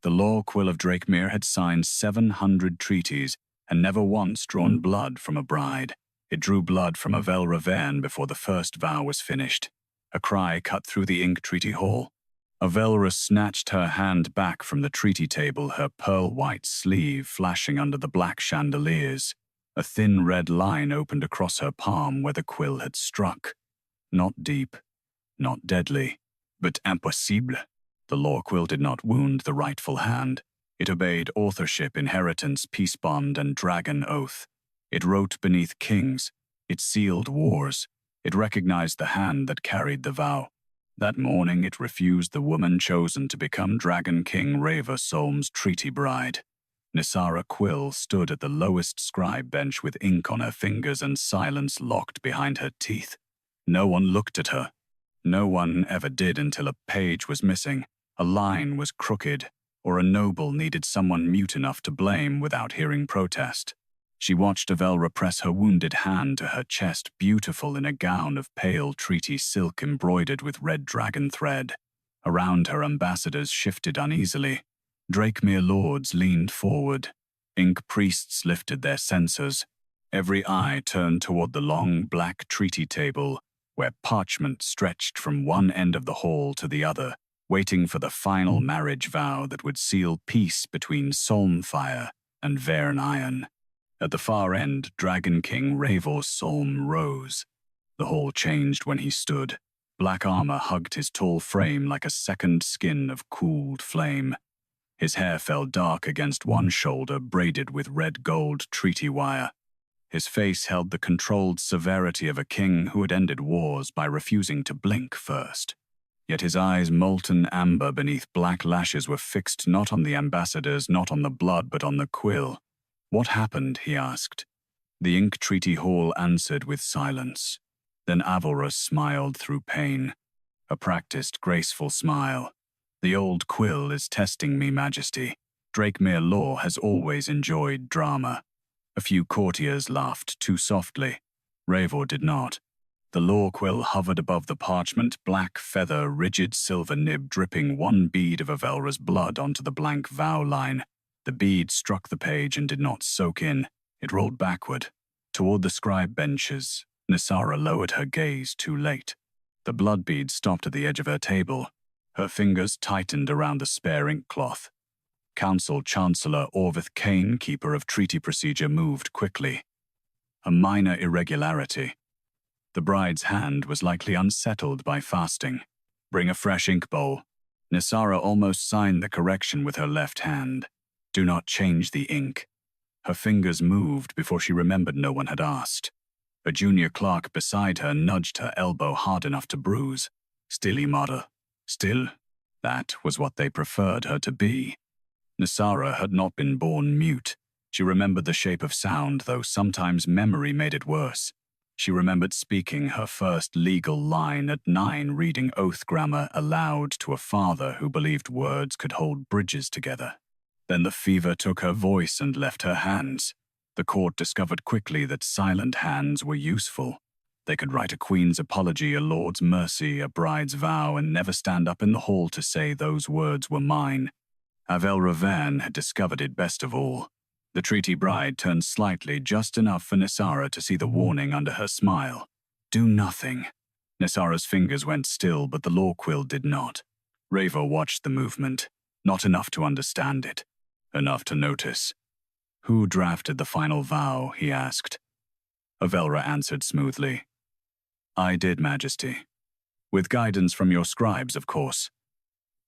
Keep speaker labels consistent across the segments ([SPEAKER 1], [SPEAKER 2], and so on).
[SPEAKER 1] The Law-Quill of Drakemere had signed 700 treaties and never once drawn blood from a bride. It drew blood from Avelra Veyrn before the first vow was finished. A cry cut through the ink treaty hall. Avelra snatched her hand back from the treaty table, her pearl-white sleeve flashing under the black chandeliers. A thin red line opened across her palm where the quill had struck. Not deep, not deadly, but impossible. The Law-Quill did not wound the rightful hand. It obeyed authorship, inheritance, peace bond, and dragon oath. It wrote beneath kings. It sealed wars. It recognized the hand that carried the vow. That morning it refused the woman chosen to become Dragon King Raevor Solm's treaty bride. Nyssara Quill stood at the lowest scribe bench with ink on her fingers and silence locked behind her teeth. No one looked at her. No one ever did until a page was missing, a line was crooked, or a noble needed someone mute enough to blame without hearing protest. She watched Avelra press her wounded hand to her chest, beautiful in a gown of pale treaty silk embroidered with red dragon thread. Around her, ambassadors shifted uneasily. Drakemere lords leaned forward. Ink priests lifted their censers. Every eye turned toward the long black treaty table, where parchment stretched from one end of the hall to the other, waiting for the final marriage vow that would seal peace between Solmfire and Veyrn Iron. At the far end, Dragon King Raevor Solm rose. The hall changed when he stood. Black armor hugged his tall frame like a second skin of cooled flame. His hair fell dark against one shoulder, braided with red gold treaty wire. His face held the controlled severity of a king who had ended wars by refusing to blink first. Yet his eyes, molten amber beneath black lashes, were fixed not on the ambassadors, not on the blood, but on the quill. "What happened?" he asked. The ink treaty hall answered with silence. Then Avelra smiled through pain. A practiced, graceful smile. "The old quill is testing me, Majesty. Drakemere law has always enjoyed drama." A few courtiers laughed too softly. Raevor did not. The Law-Quill hovered above the parchment, black feather, rigid silver nib dripping one bead of Avelra's blood onto the blank vow line. The bead struck the page and did not soak in. It rolled backward. Toward the scribe benches, Nyssara lowered her gaze too late. The blood bead stopped at the edge of her table. Her fingers tightened around the spare ink cloth. Council Chancellor Orvith Kane, keeper of treaty procedure, moved quickly. A minor irregularity. The bride's hand was likely unsettled by fasting. "Bring a fresh ink bowl." Nyssara almost signed the correction with her left hand. "Do not change the ink." Her fingers moved before she remembered no one had asked. A junior clerk beside her nudged her elbow hard enough to bruise. "Still, mother. Still?" That was what they preferred her to be. Nyssara had not been born mute. She remembered the shape of sound, though sometimes memory made it worse. She remembered speaking her first legal line at 9, reading oath grammar aloud to a father who believed words could hold bridges together. Then the fever took her voice and left her hands. The court discovered quickly that silent hands were useful. They could write a queen's apology, a lord's mercy, a bride's vow, and never stand up in the hall to say those words were mine. Avelra Veyrn had discovered it best of all. The treaty bride turned slightly, just enough for Nyssara to see the warning under her smile. "Do nothing." Nyssara's fingers went still, but the Law-Quill did not. Raevor watched the movement, not enough to understand it, enough to notice. "Who drafted the final vow?" he asked. Avelra answered smoothly. "I did, Majesty. With guidance from your scribes, of course."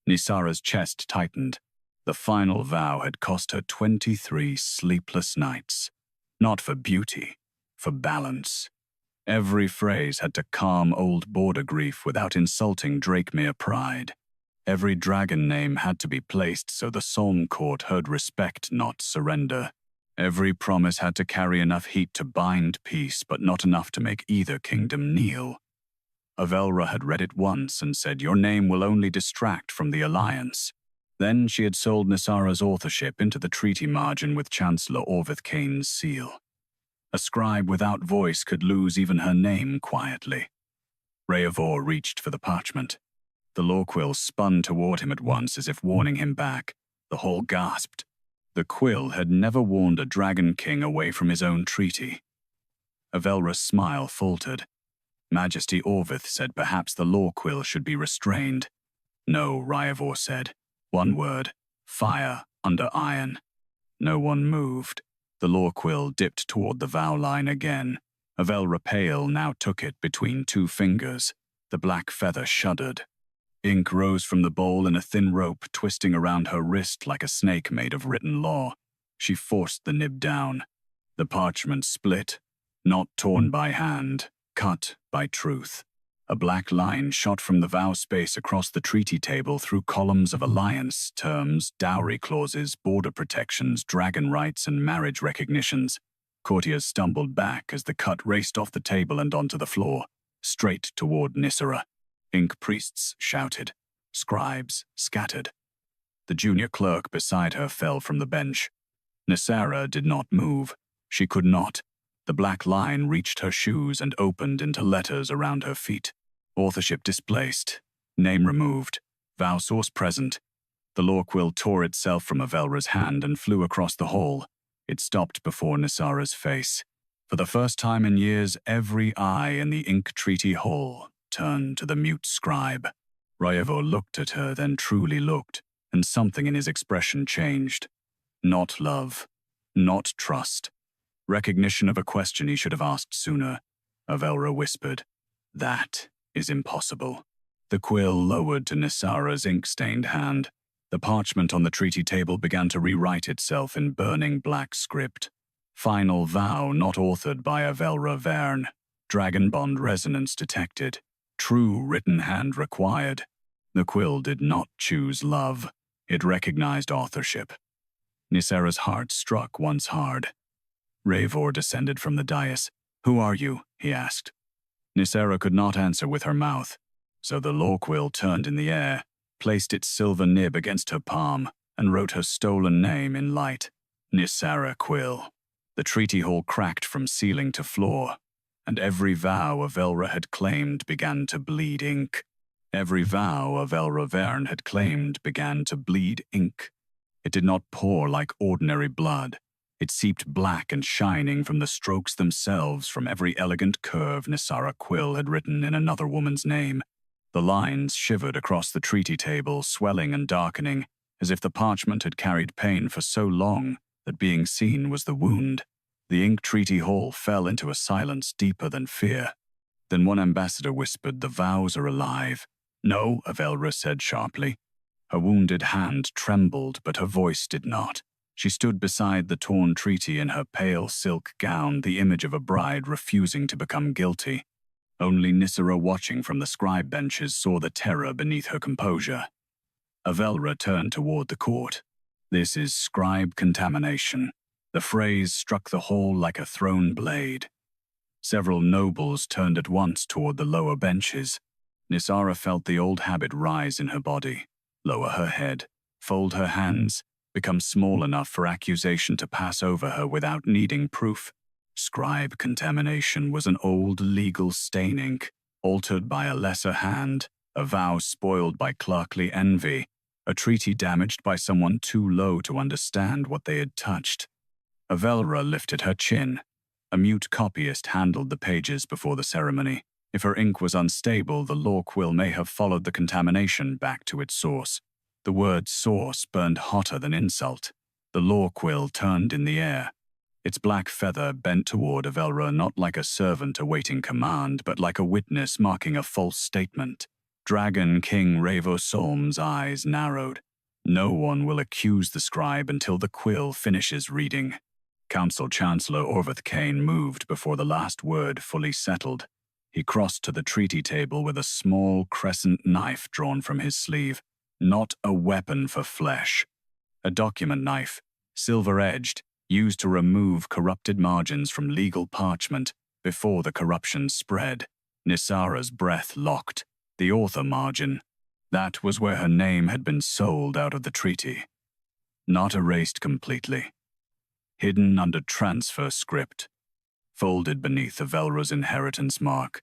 [SPEAKER 1] Nyssara's chest tightened. The final vow had cost her 23 sleepless nights. Not for beauty, for balance. Every phrase had to calm old border grief without insulting Drakemere pride. Every dragon name had to be placed so the Solm court heard respect, not surrender. Every promise had to carry enough heat to bind peace, but not enough to make either kingdom kneel. Avelra had read it once and said, "Your name will only distract from the alliance." Then she had sold Nyssara's authorship into the treaty margin with Chancellor Orvith Kane's seal. A scribe without voice could lose even her name quietly. Raevor reached for the parchment. The Law-Quill spun toward him at once as if warning him back. The hall gasped. The quill had never warned a dragon king away from his own treaty. Avelra's smile faltered. Majesty Orvith said perhaps the Law-Quill should be restrained. No, Raevor said. One word. Fire under iron. No one moved. The Law-Quill dipped toward the vow line again. Avelra Pale now took it between two fingers. The black feather shuddered. Ink rose from the bowl in a thin rope twisting around her wrist like a snake made of written law. She forced the nib down. The parchment split, not torn by hand, cut by truth. A black line shot from the vow space across the treaty table through columns of alliance, terms, dowry clauses, border protections, dragon rights, and marriage recognitions. Courtiers stumbled back as the cut raced off the table and onto the floor, straight toward Nyssara. Ink priests shouted. Scribes scattered. The junior clerk beside her fell from the bench. Nyssara did not move. She could not. The black line reached her shoes and opened into letters around her feet. Authorship displaced. Name removed. Vow source present. The Law-Quill tore itself from Avelra's hand and flew across the hall. It stopped before Nyssara's face. For the first time in years, every eye in the Ink Treaty Hall turned to the mute scribe. Raevor looked at her, then truly looked, and something in his expression changed. Not love. Not trust. Recognition of a question he should have asked sooner. Avelra whispered, "That is impossible." The quill lowered to Nyssara's ink-stained hand. The parchment on the treaty table began to rewrite itself in burning black script. Final vow not authored by Avelra Veyrn. Dragon bond resonance detected. True written hand required. The quill did not choose love. It recognized authorship. Nyssara's heart struck once hard. Raevor descended from the dais. "Who are you?" he asked. Nyssara could not answer with her mouth, so the Law-Quill turned in the air, placed its silver nib against her palm, and wrote her stolen name in light. Nyssara Quill. The treaty hall cracked from ceiling to floor, and every vow Avelra had claimed began to bleed ink. Every vow Avelra Veyrn had claimed began to bleed ink. It did not pour like ordinary blood. It seeped black and shining from the strokes themselves from every elegant curve Nyssara Quill had written in another woman's name. The lines shivered across the treaty table, swelling and darkening, as if the parchment had carried pain for so long that being seen was the wound. The Ink Treaty Hall fell into a silence deeper than fear. Then one ambassador whispered, "The vows are alive." "No," Avelra said sharply. Her wounded hand trembled, but her voice did not. She stood beside the torn treaty in her pale silk gown, the image of a bride refusing to become guilty. Only Nyssara, watching from the scribe benches, saw the terror beneath her composure. Avelra turned toward the court. "This is scribe contamination." The phrase struck the hall like a thrown blade. Several nobles turned at once toward the lower benches. Nyssara felt the old habit rise in her body. Lower her head, fold her hands, become small enough for accusation to pass over her without needing proof. Scribe contamination was an old legal stain ink, altered by a lesser hand, a vow spoiled by clerkly envy, a treaty damaged by someone too low to understand what they had touched. Avelra lifted her chin. A mute copyist handled the pages before the ceremony. If her ink was unstable, the Law-Quill may have followed the contamination back to its source. The word source burned hotter than insult. The Law-Quill turned in the air. Its black feather bent toward Avelra not like a servant awaiting command, but like a witness marking a false statement. Dragon King Raevor Solm's eyes narrowed. No one will accuse the scribe until the quill finishes reading. Council Chancellor Orvith Kane moved before the last word fully settled. He crossed to the treaty table with a small crescent knife drawn from his sleeve. Not a weapon for flesh. A document knife, silver-edged, used to remove corrupted margins from legal parchment before the corruption spread. Nyssara's breath locked. The author margin. That was where her name had been sold out of the treaty. Not erased completely. Hidden under transfer script. Folded beneath Avelra's inheritance mark.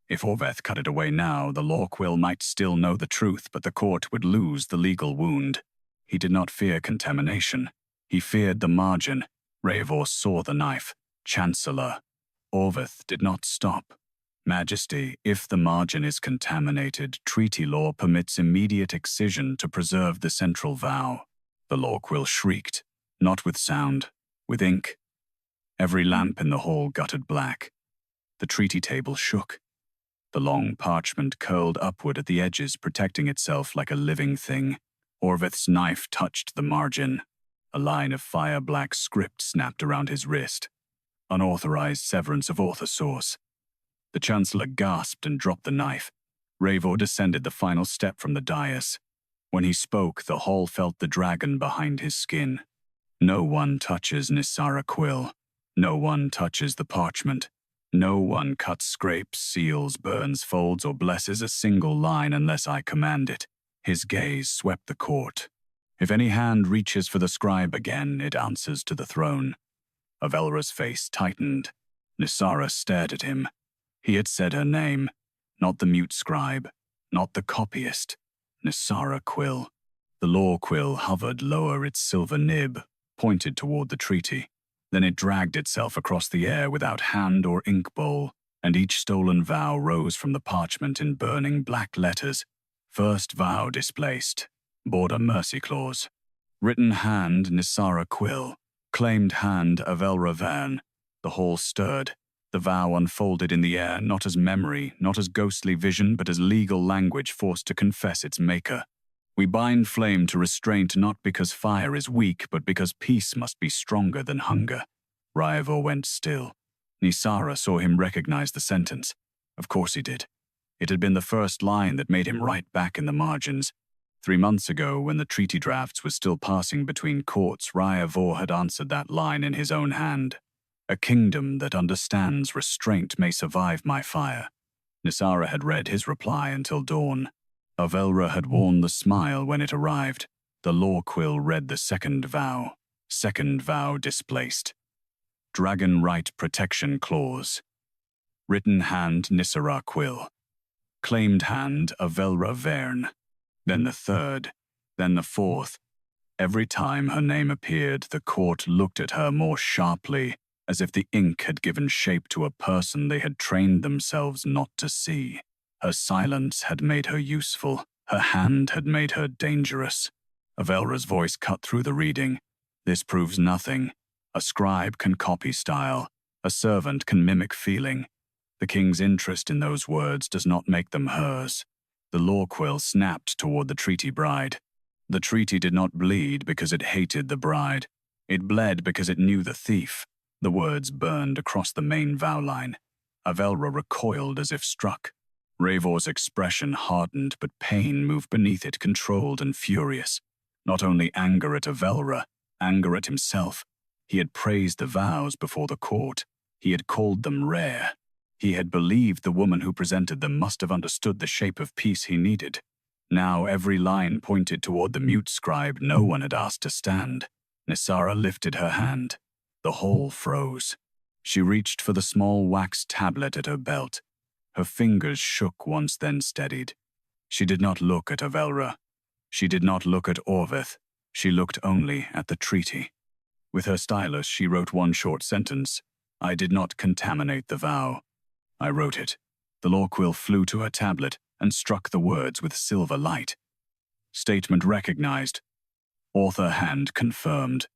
[SPEAKER 1] If Orveth cut it away now, the Law-Quill might still know the truth, but the court would lose the legal wound. He did not fear contamination. He feared the margin. Raevor saw the knife. Chancellor. Orveth did not stop. Majesty, if the margin is contaminated, treaty law permits immediate excision to preserve the central vow. The Law-Quill shrieked, not with sound, with ink. Every lamp in the hall guttered black. The treaty table shook. The long parchment curled upward at the edges, protecting itself like a living thing. Orveth's knife touched the margin. A line of fire-black script snapped around his wrist. Unauthorized severance of author source. The Chancellor gasped and dropped the knife. Raevor descended the final step from the dais. When he spoke, the hall felt the dragon behind his skin. No one touches Nyssara Quill. No one touches the parchment. No one cuts, scrapes, seals, burns, folds, or blesses a single line unless I command it. His gaze swept the court. If any hand reaches for the scribe again, it answers to the throne. Avelra's face tightened. Nyssara stared at him. He had said her name, not the mute scribe, not the copyist. Nyssara Quill. The Law-Quill hovered lower, its silver nib pointed toward the treaty. Then it dragged itself across the air without hand or ink bowl, and each stolen vow rose from the parchment in burning black letters. First vow displaced. Border mercy clause. Written hand Nyssara Quill. Claimed hand Avelra Veyrn. The hall stirred. The vow unfolded in the air, not as memory, not as ghostly vision, but as legal language forced to confess its maker. We bind flame to restraint not because fire is weak, but because peace must be stronger than hunger. Raevor went still. Nyssara saw him recognize the sentence. Of course he did. It had been the first line that made him right back in the margins. 3 months ago, when the treaty drafts were still passing between courts, Raevor had answered that line in his own hand. A kingdom that understands restraint may survive my fire. Nyssara had read his reply until dawn. Avelra had worn the smile when it arrived. The Law-Quill read the second vow. Second vow displaced. Dragon Right Protection Clause. Written hand Nyssara Quill. Claimed hand Avelra Veyrn. Then the third. Then the fourth. Every time her name appeared, the court looked at her more sharply, as if the ink had given shape to a person they had trained themselves not to see. Her silence had made her useful. Her hand had made her dangerous. Avelra's voice cut through the reading. This proves nothing. A scribe can copy style. A servant can mimic feeling. The king's interest in those words does not make them hers. The Law-Quill snapped toward the treaty bride. The treaty did not bleed because it hated the bride. It bled because it knew the thief. The words burned across the main vow line. Avelra recoiled as if struck. Raevor's expression hardened, but pain moved beneath it, controlled and furious. Not only anger at Avelra, anger at himself. He had praised the vows before the court. He had called them rare. He had believed the woman who presented them must have understood the shape of peace he needed. Now every line pointed toward the mute scribe no one had asked to stand. Nyssara lifted her hand. The hall froze. She reached for the small wax tablet at her belt. Her fingers shook once, then steadied. She did not look at Avelra. She did not look at Orveth. She looked only at the treaty. With her stylus, she wrote one short sentence. I did not contaminate the vow. I wrote it. The Law-Quill flew to her tablet and struck the words with silver light. Statement recognized. Author hand confirmed.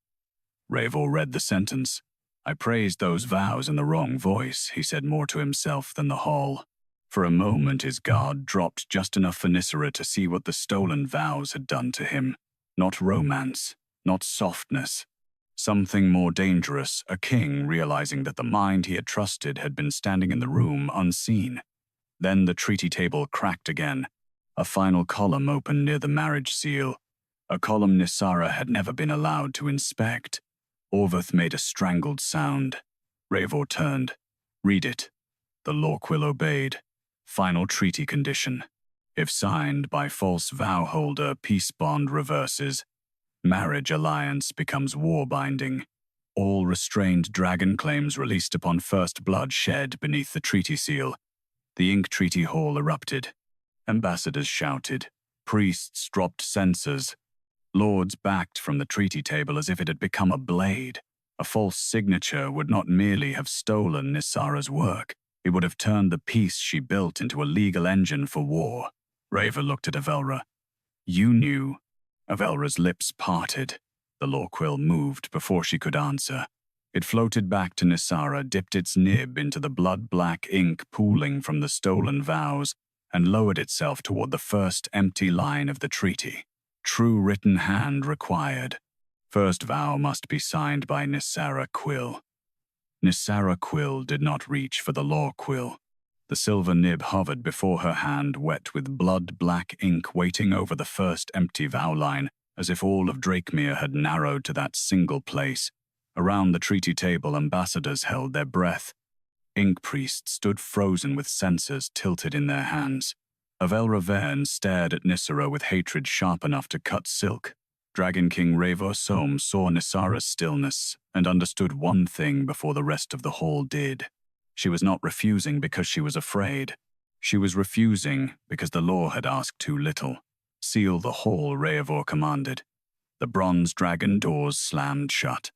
[SPEAKER 1] Raevor read the sentence. I praised those vows in the wrong voice, he said more to himself than the hall. For a moment his guard dropped just enough for Nyssara to see what the stolen vows had done to him. Not romance, not softness. Something more dangerous, a king realizing that the mind he had trusted had been standing in the room unseen. Then the treaty table cracked again. A final column opened near the marriage seal, a column Nyssara had never been allowed to inspect. Orveth made a strangled sound. Raevor turned. Read it. The Law-Quill obeyed. Final treaty condition. If signed by false vow holder, peace bond reverses. Marriage alliance becomes war-binding. All restrained dragon claims released upon first blood shed beneath the treaty seal. The ink treaty hall erupted. Ambassadors shouted. Priests dropped censers. Lords backed from the treaty table as if it had become a blade. A false signature would not merely have stolen Nyssara's work, it would have turned the peace she built into a legal engine for war. Raevor looked at Avelra. You knew. Avelra's lips parted. The Law-Quill moved before she could answer. It floated back to Nyssara, dipped its nib into the blood-black ink pooling from the stolen vows, and lowered itself toward the first empty line of the treaty. True written hand required. First vow must be signed by Nyssara Quill. Nyssara Quill did not reach for the Law-Quill. The silver nib hovered before her hand, wet with blood-black ink waiting over the first empty vow line, as if all of Drakemere had narrowed to that single place. Around the treaty table, ambassadors held their breath. Ink priests stood frozen with censers tilted in their hands. Avelra Veyrn stared at Nyssara with hatred sharp enough to cut silk. Dragon King Raevor Solm saw Nyssara's stillness and understood one thing before the rest of the hall did. She was not refusing because she was afraid. She was refusing because the law had asked too little. Seal the hall, Raevor commanded. The bronze dragon doors slammed shut.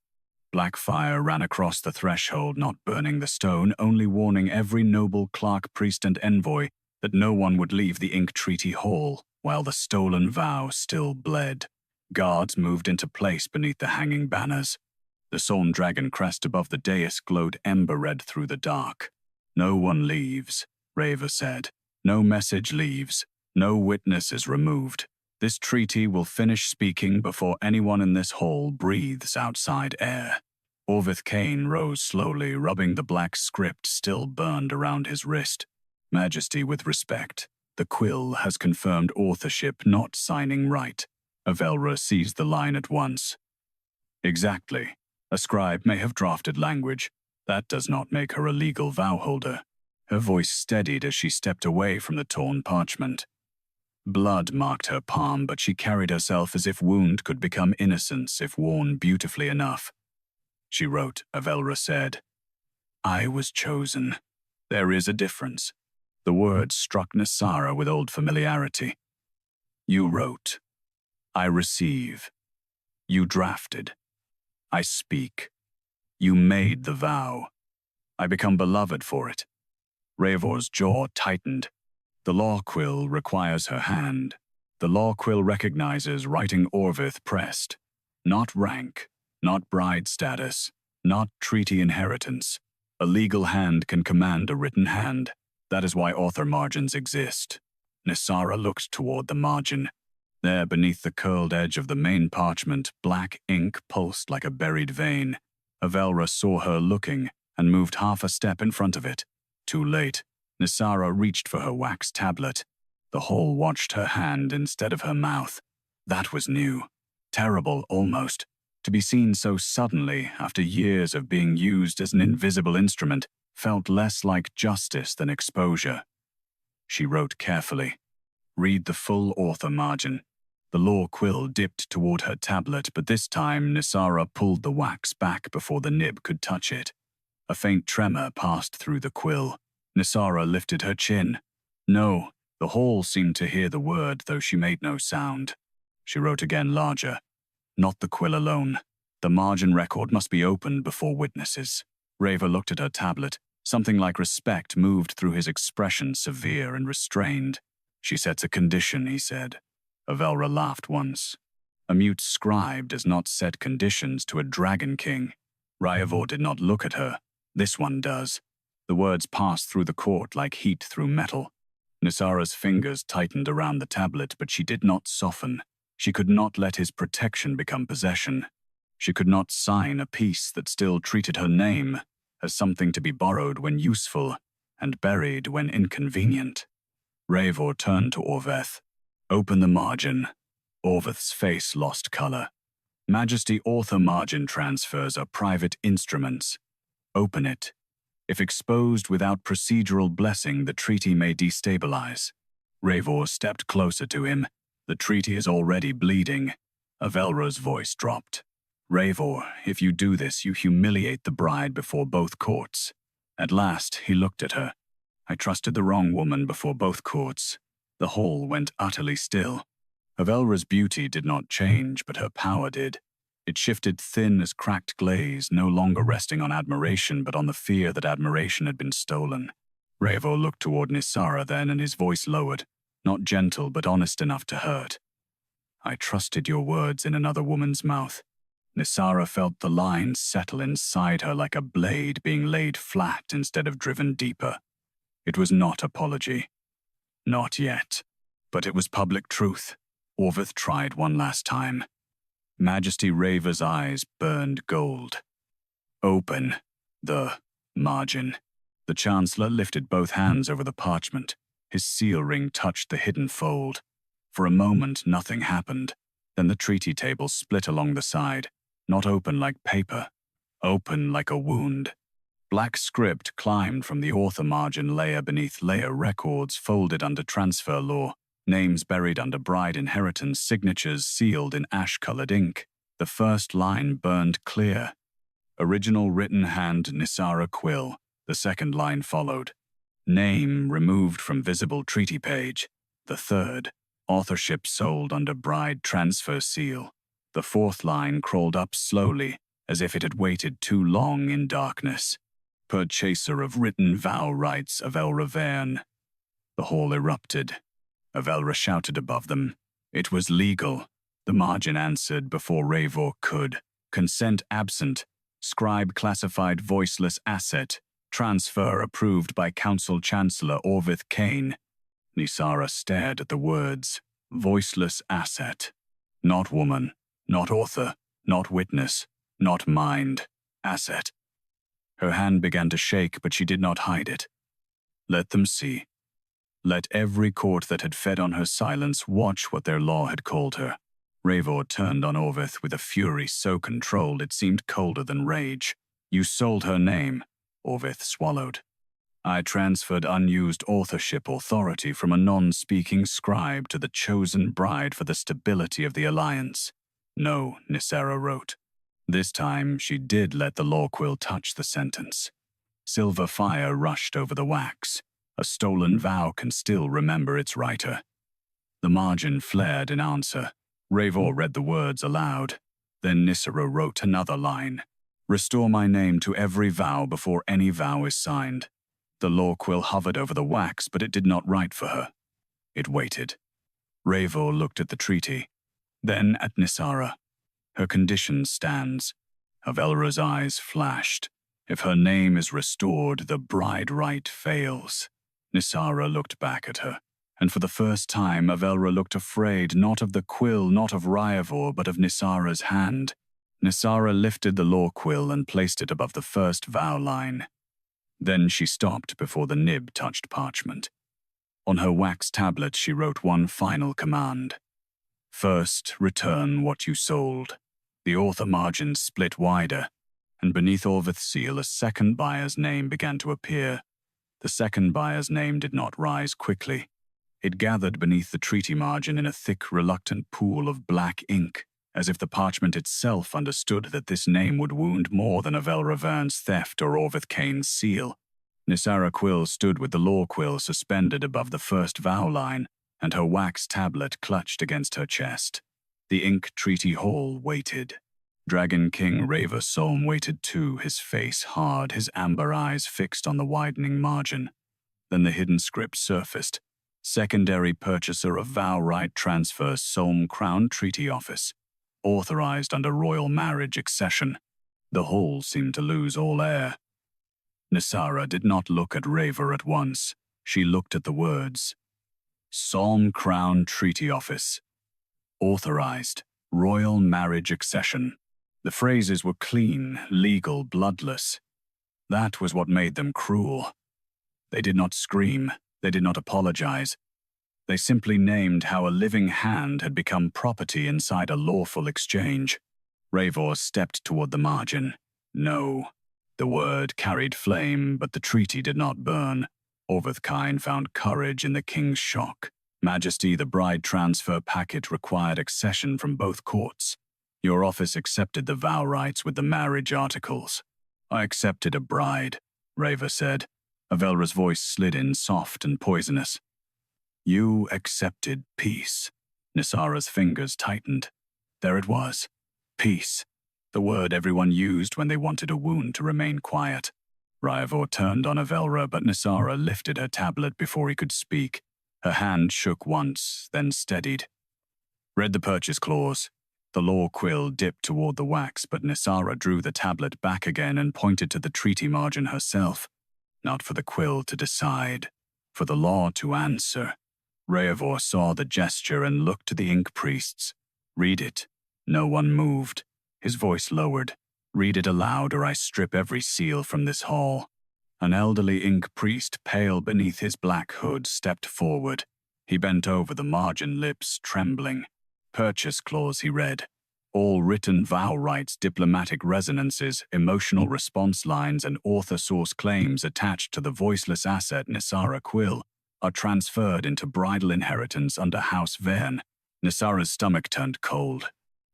[SPEAKER 1] Black fire ran across the threshold, not burning the stone, only warning every noble clerk, priest, and envoy that no one would leave the Ink Treaty Hall while the stolen vow still bled. Guards moved into place beneath the hanging banners. The Solm dragon crest above the dais glowed ember-red through the dark. No one leaves, Raevor said. No message leaves. No witness is removed. This treaty will finish speaking before anyone in this hall breathes outside air. Orvith Kane rose slowly, rubbing the black script still burned around his wrist. Majesty, with respect. The Quill has confirmed authorship, not signing right. Avelra seized the line at once. Exactly. A scribe may have drafted language. That does not make her a legal vow-holder. Her voice steadied as she stepped away from the torn parchment. Blood marked her palm, but she carried herself as if wound could become innocence if worn beautifully enough. She wrote, Avelra said. I was chosen. There is a difference. The words struck Nyssara with old familiarity. You wrote. I receive. You drafted. I speak. You made the vow. I become beloved for it. Raevor's jaw tightened. The Law-Quill requires her hand. The Law-Quill recognizes writing Orvith pressed. Not rank, not bride status, not treaty inheritance. A legal hand can command a written hand. That is why author margins exist. Nyssara looked toward the margin. There, beneath the curled edge of the main parchment, black ink pulsed like a buried vein. Avelra saw her looking and moved half a step in front of it. Too late. Nyssara reached for her wax tablet. The hall watched her hand instead of her mouth. That was new. Terrible, almost. To be seen so suddenly, after years of being used as an invisible instrument, felt less like justice than exposure. She wrote carefully. Read the full author margin. The Law-Quill dipped toward her tablet, but this time Nyssara pulled the wax back before the nib could touch it. A faint tremor passed through the quill. Nyssara lifted her chin. No, the hall seemed to hear the word, though she made no sound. She wrote again larger. Not the quill alone. The margin record must be opened before witnesses. Raevor looked at her tablet. Something like respect moved through his expression, severe and restrained. She sets a condition, he said. Avelra laughed once. A mute scribe does not set conditions to a dragon king. Raevor did not look at her. This one does. The words passed through the court like heat through metal. Nyssara's fingers tightened around the tablet, but she did not soften. She could not let his protection become possession. She could not sign a peace that still treated her name as something to be borrowed when useful and buried when inconvenient. Raevor turned to Orveth. Open the margin. Orveth's face lost color. Majesty, author margin transfers are private instruments. Open it. If exposed without procedural blessing, the treaty may destabilize. Raevor stepped closer to him. The treaty is already bleeding. Avelra's voice dropped. Raevor, if you do this, you humiliate the bride before both courts. At last, he looked at her. I trusted the wrong woman before both courts. The hall went utterly still. Avelra's beauty did not change, but her power did. It shifted thin as cracked glaze, no longer resting on admiration, but on the fear that admiration had been stolen. Raevor looked toward Nyssara then, and his voice lowered, not gentle, but honest enough to hurt. I trusted your words in another woman's mouth. Nyssara felt the lines settle inside her like a blade being laid flat instead of driven deeper. It was not apology. Not yet. But it was public truth. Orveth tried one last time. Majesty Raevor's eyes burned gold. Open the margin. The Chancellor lifted both hands over the parchment. His seal ring touched the hidden fold. For a moment, nothing happened. Then the treaty table split along the side, not open like paper, open like a wound. Black script climbed from the author margin layer beneath layer, records folded under transfer law, names buried under bride inheritance, signatures sealed in ash-colored ink. The first line burned clear. Original written hand Nyssara Quill. The second line followed. Name removed from visible treaty page. The third, authorship sold under bride transfer seal. The fourth line crawled up slowly, as if it had waited too long in darkness. Purchaser of written vow rights, Avelra Veyrn. The hall erupted. Avelra shouted above them. It was legal. The margin answered before Raevor could. Consent absent. Scribe classified voiceless asset. Transfer approved by Council Chancellor Orveth Kane. Nyssara stared at the words. Voiceless asset. Not woman. Not author. Not witness. Not mind. Asset. Her hand began to shake, but she did not hide it. Let them see. Let every court that had fed on her silence watch what their law had called her. Raevor turned on Orveth with a fury so controlled it seemed colder than rage. You sold her name, Orveth swallowed. I transferred unused authorship authority from a non-speaking scribe to the chosen bride for the stability of the alliance. No, Nyssara wrote. This time she did let the Law-Quill touch the sentence. Silver fire rushed over the wax. A stolen vow can still remember its writer. The margin flared in answer. Raevor read the words aloud. Then Nyssara wrote another line. Restore my name to every vow before any vow is signed. The Law-Quill hovered over the wax, but it did not write for her. It waited. Raevor looked at the treaty, then at Nyssara. Her condition stands. Avelra's eyes flashed. If her name is restored, the bride right fails. Nyssara looked back at her, and for the first time Avelra looked afraid, not of the quill, not of Raevor, but of Nyssara's hand. Nyssara lifted the Law-Quill and placed it above the first vow line. Then she stopped before the nib touched parchment. On her wax tablet she wrote one final command. First, return what you sold. The author margin split wider, and beneath Orveth's seal a second buyer's name began to appear. The second buyer's name did not rise quickly. It gathered beneath the treaty margin in a thick, reluctant pool of black ink, as if the parchment itself understood that this name would wound more than Avelra Veyrn's theft or Orveth Kane's seal. Nyssara Quill stood with the Law-Quill suspended above the first vow line, and her wax tablet clutched against her chest. The ink treaty hall waited. Dragon King Raevor Solm waited too, his face hard, his amber eyes fixed on the widening margin. Then the hidden script surfaced. Secondary purchaser of vow right transfer, Solm Crown Treaty Office. Authorized under royal marriage accession. The hall seemed to lose all air. Nyssara did not look at Raevor at once. She looked at the words. Solm Crown Treaty Office. Authorized. Royal marriage accession. The phrases were clean, legal, bloodless. That was what made them cruel. They did not scream. They did not apologize. They simply named how a living hand had become property inside a lawful exchange. Raevor stepped toward the margin. No. The word carried flame, but the treaty did not burn. Orveth Kine found courage in the king's shock. Majesty, the bride transfer packet required accession from both courts. Your office accepted the vow rights with the marriage articles. I accepted a bride, Raevor said. Avelra's voice slid in soft and poisonous. You accepted peace. Nyssara's fingers tightened. There it was. Peace. The word everyone used when they wanted a wound to remain quiet. Raevor turned on Avelra, but Nyssara lifted her tablet before he could speak. Her hand shook once, then steadied. Read the purchase clause. The Law-Quill dipped toward the wax, but Nyssara drew the tablet back again and pointed to the treaty margin herself. Not for the quill to decide, for the law to answer. Raevor saw the gesture and looked to the ink priests. Read it. No one moved. His voice lowered. Read it aloud, or I strip every seal from this hall. An elderly ink priest, pale beneath his black hood, stepped forward. He bent over the margin, lips trembling. Purchase clause, he read. All written vow rights, diplomatic resonances, emotional response lines, and author-source claims attached to the voiceless asset Nyssara Quill are transferred into bridal inheritance under House Veyrn. Nyssara's stomach turned cold.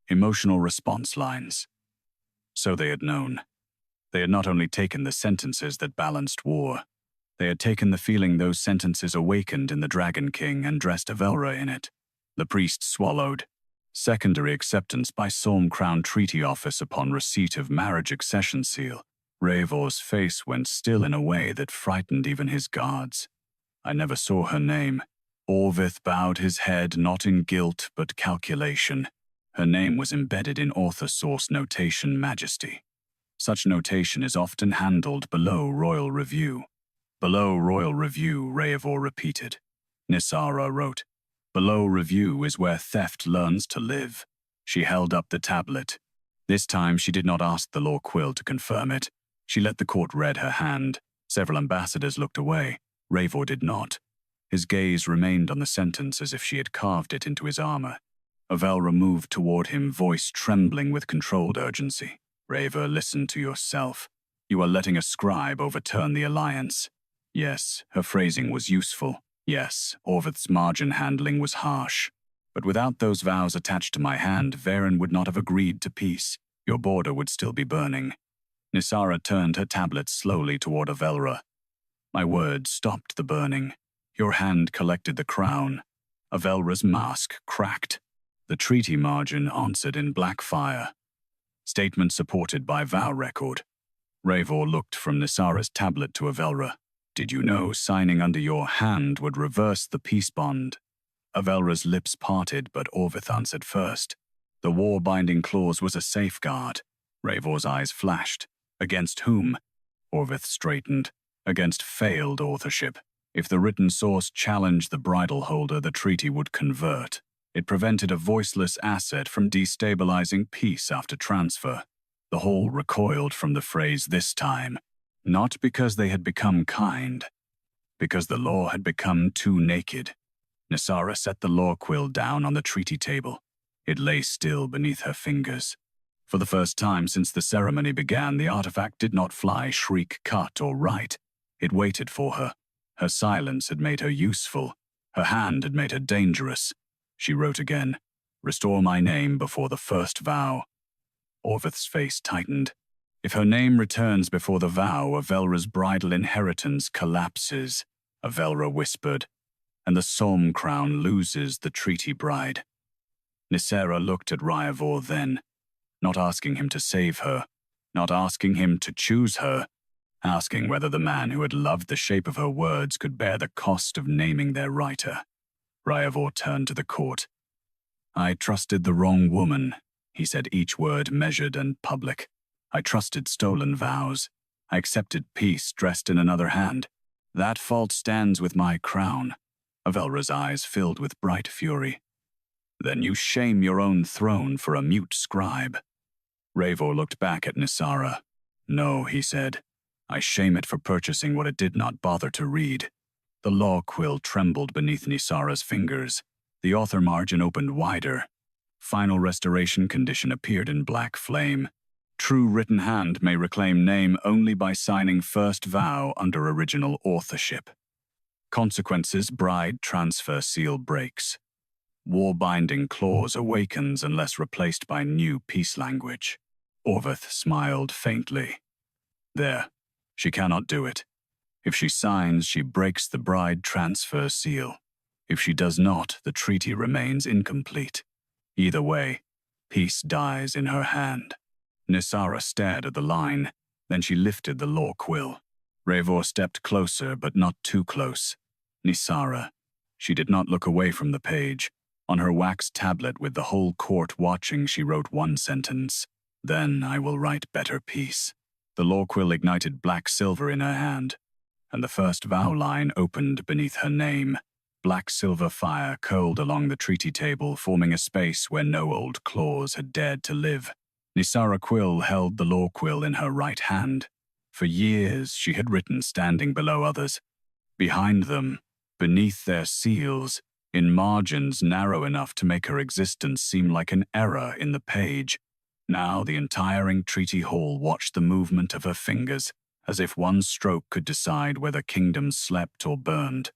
[SPEAKER 1] Emotional response lines. So they had known. They had not only taken the sentences that balanced war, they had taken the feeling those sentences awakened in the Dragon King and dressed Avelra in it. The priest swallowed. Secondary acceptance by Solm Crown Treaty Office upon receipt of marriage accession seal. Raevor's face went still in a way that frightened even his guards. I never saw her name. Orvith bowed his head, not in guilt but calculation. Her name was embedded in author-source notation majesty. Such notation is often handled below royal review. Below royal review, Raevor repeated. Nyssara wrote. Below review is where theft learns to live. She held up the tablet. This time she did not ask the Law-Quill to confirm it. She let the court read her hand. Several ambassadors looked away. Raevor did not. His gaze remained on the sentence as if she had carved it into his armor. Avelra moved toward him, voice trembling with controlled urgency. Raevor, listen to yourself. You are letting a scribe overturn the alliance. Yes, her phrasing was useful. Yes, Orvith's margin handling was harsh. But without those vows attached to my hand, Veyrn would not have agreed to peace. Your border would still be burning. Nyssara turned her tablet slowly toward Avelra. My words stopped the burning. Your hand collected the crown. Avelra's mask cracked. The treaty margin answered in black fire. Statement supported by vow record. Raevor looked from Nyssara's tablet to Avelra. Did you know signing under your hand would reverse the peace bond? Avelra's lips parted, but Orvith answered first. The war-binding clause was a safeguard. Raevor's eyes flashed. Against whom? Orvith straightened. Against failed authorship. If the written source challenged the bridle holder, the treaty would convert. It prevented a voiceless asset from destabilizing peace after transfer. The whole recoiled from the phrase this time. Not because they had become kind, because the law had become too naked. Nyssara set the Law-Quill down on the treaty table. It lay still beneath her fingers. For the first time since the ceremony began, the artifact did not fly, shriek, cut, or write. It waited for her. Her silence had made her useful. Her hand had made her dangerous. She wrote again, "Restore my name before the first vow." Orvith's face tightened. If her name returns before the vow, Avelra's bridal inheritance collapses, Avelra whispered, and the Solm crown loses the treaty bride. Nyssara looked at Raevor then, not asking him to save her, not asking him to choose her, asking whether the man who had loved the shape of her words could bear the cost of naming their writer. Raevor turned to the court. I trusted the wrong woman, he said, each word measured and public. I trusted stolen vows. I accepted peace dressed in another hand. That fault stands with my crown. Avelra's eyes filled with bright fury. Then you shame your own throne for a mute scribe. Raevor looked back at Nyssara. No, he said. I shame it for purchasing what it did not bother to read. The Law-Quill trembled beneath Nyssara's fingers. The author margin opened wider. Final restoration condition appeared in black flame. True written hand may reclaim name only by signing first vow under original authorship. Consequences: bride transfer seal breaks. War-binding clause awakens unless replaced by new peace language. Orvith smiled faintly. There, she cannot do it. If she signs, she breaks the bride transfer seal. If she does not, the treaty remains incomplete. Either way, peace dies in her hand. Nyssara stared at the line, then she lifted the Law-Quill. Raevor stepped closer, but not too close. Nyssara. She did not look away from the page. On her wax tablet with the whole court watching, she wrote one sentence. Then I will write better peace. The Law-Quill ignited black silver in her hand, and the first vow line opened beneath her name. Black silver fire curled along the treaty table, forming a space where no old claws had dared to live. Nyssara Quill held the Law-Quill in her right hand. For years she had written standing below others. Behind them, beneath their seals, in margins narrow enough to make her existence seem like an error in the page. Now the entire treaty hall watched the movement of her fingers, as if one stroke could decide whether kingdoms slept or burned.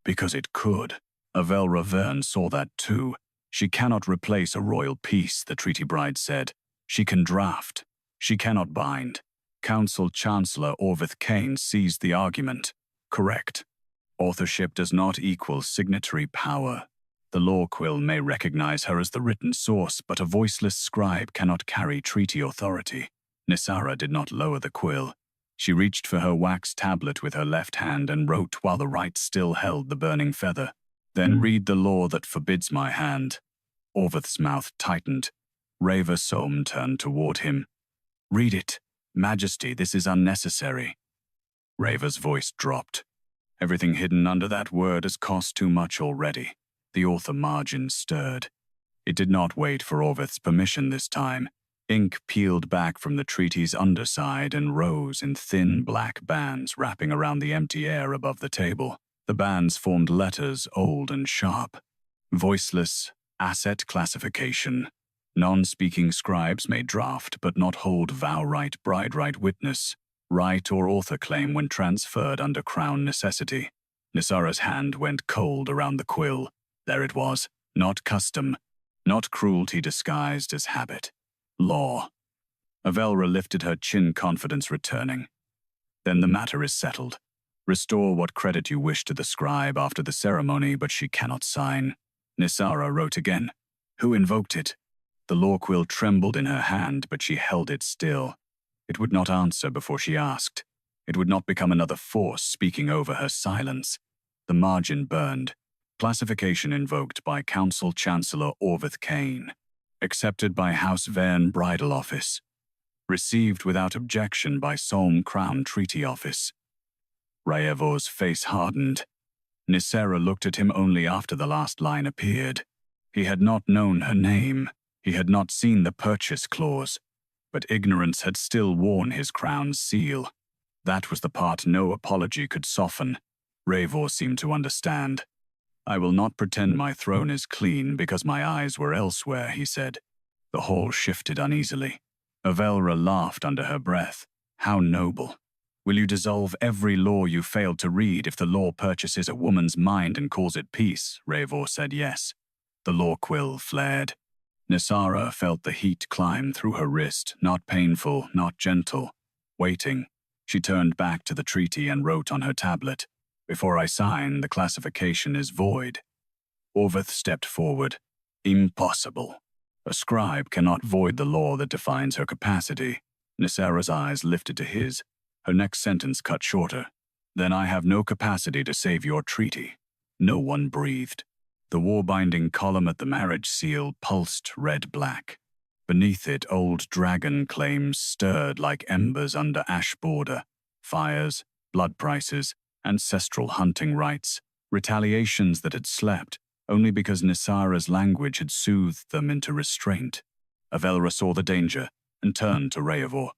[SPEAKER 1] Because it could. Avelra Veyrn saw that too. She cannot replace a royal peace, the treaty bride said. She can draft. She cannot bind. Council Chancellor Orveth Kane seized the argument. Correct. Authorship does not equal signatory power. The Law-Quill may recognize her as the written source, but a voiceless scribe cannot carry treaty authority. Nyssara did not lower the quill. She reached for her wax tablet with her left hand and wrote while the right still held the burning feather. Then read the law that forbids my hand. Orveth's mouth tightened. Raevor Solm turned toward him. Read it. Majesty, this is unnecessary. Raevor's voice dropped. Everything hidden under that word has cost too much already. The author margin stirred. It did not wait for Orveth's permission this time. Ink peeled back from the treaty's underside and rose in thin black bands wrapping around the empty air above the table. The bands formed letters old and sharp. Voiceless, asset classification. Non-speaking scribes may draft but not hold vow right, bride right witness, right or author claim when transferred under crown necessity. Nyssara's hand went cold around the quill. There it was, not custom, not cruelty disguised as habit. Law. Avelra lifted her chin, confidence returning. Then the matter is settled. Restore what credit you wish to the scribe after the ceremony, but she cannot sign. Nyssara wrote again. Who invoked it? The Law-Quill trembled in her hand, but she held it still. It would not answer before she asked. It would not become another force speaking over her silence. The margin burned. Classification invoked by Council Chancellor Orveth Kane. Accepted by House Veyrn Bridal Office. Received without objection by Solm Crown Treaty Office. Raevor's face hardened. Nyssara looked at him only after the last line appeared. He had not known her name. He had not seen the purchase clause. But ignorance had still worn his crown's seal. That was the part no apology could soften. Raevor seemed to understand. I will not pretend my throne is clean because my eyes were elsewhere, he said. The hall shifted uneasily. Avelra laughed under her breath. How noble. Will you dissolve every law you failed to read if the law purchases a woman's mind and calls it peace? Raevor said yes. The Law-Quill flared. Nyssara felt the heat climb through her wrist, not painful, not gentle. Waiting, she turned back to the treaty and wrote on her tablet. Before I sign, the classification is void. Orveth stepped forward. Impossible. A scribe cannot void the law that defines her capacity. Nyssara's eyes lifted to his. Her next sentence cut shorter. Then I have no capacity to save your treaty. No one breathed. The war-binding column at the marriage seal pulsed red-black. Beneath it, old dragon claims stirred like embers under ash border. Fires, blood prices, ancestral hunting rights, retaliations that had slept, only because Nyssara's language had soothed them into restraint. Avelra saw the danger and turned to Raevor.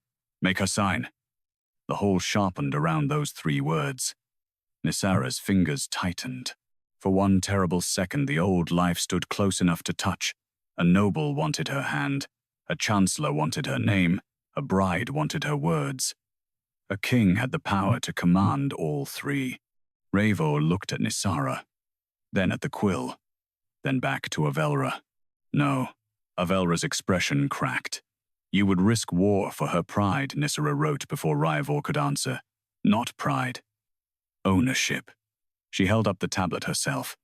[SPEAKER 1] Make her sign. The hall sharpened around those 3 words. Nyssara's fingers tightened. For one terrible second, the old life stood close enough to touch. A noble wanted her hand. A chancellor wanted her name. A bride wanted her words. A king had the power to command all 3. Raevor looked at Nyssara, then at the quill, then back to Avelra. No, Avelra's expression cracked. You would risk war for her pride, Nyssara wrote before Raevor could answer. Not pride. Ownership. She held up the tablet herself.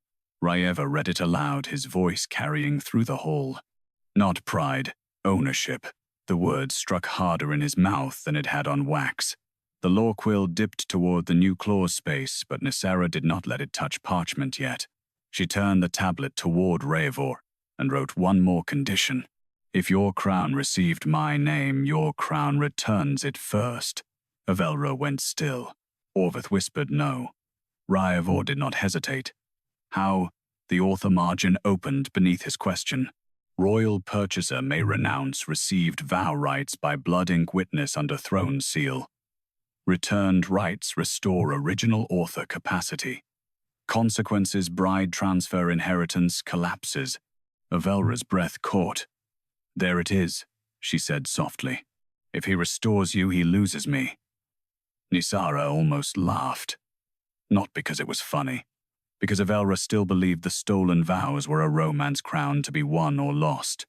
[SPEAKER 1] Raevor read it aloud, his voice carrying through the hall. Not pride, ownership. The word struck harder in his mouth than it had on wax. The Law-Quill dipped toward the new clause space, but Nyssara did not let it touch parchment yet. She turned the tablet toward Raevor and wrote one more condition. If your crown received my name, your crown returns it first. Avelra went still. Orveth whispered no. Raevor did not hesitate. How? The author margin opened beneath his question. Royal purchaser may renounce received vow rights by blood ink witness under throne seal. Returned rights restore original author capacity. Consequences bride transfer inheritance collapses. Avelra's breath caught. There it is, she said softly. If he restores you, he loses me. Nyssara almost laughed. Not because it was funny, because Avelra still believed the stolen vows were a romance crown to be won or lost.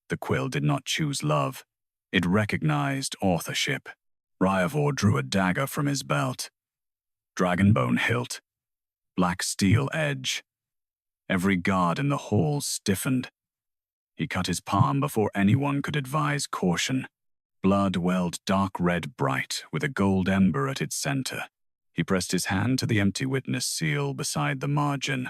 [SPEAKER 1] The quill did not choose love. It recognized authorship. Raevor drew a dagger from his belt. Dragonbone hilt. Black steel edge. Every guard in the hall stiffened. He cut his palm before anyone could advise caution. Blood welled dark red bright, with a gold ember at its center. He pressed his hand to the empty witness seal beside the margin.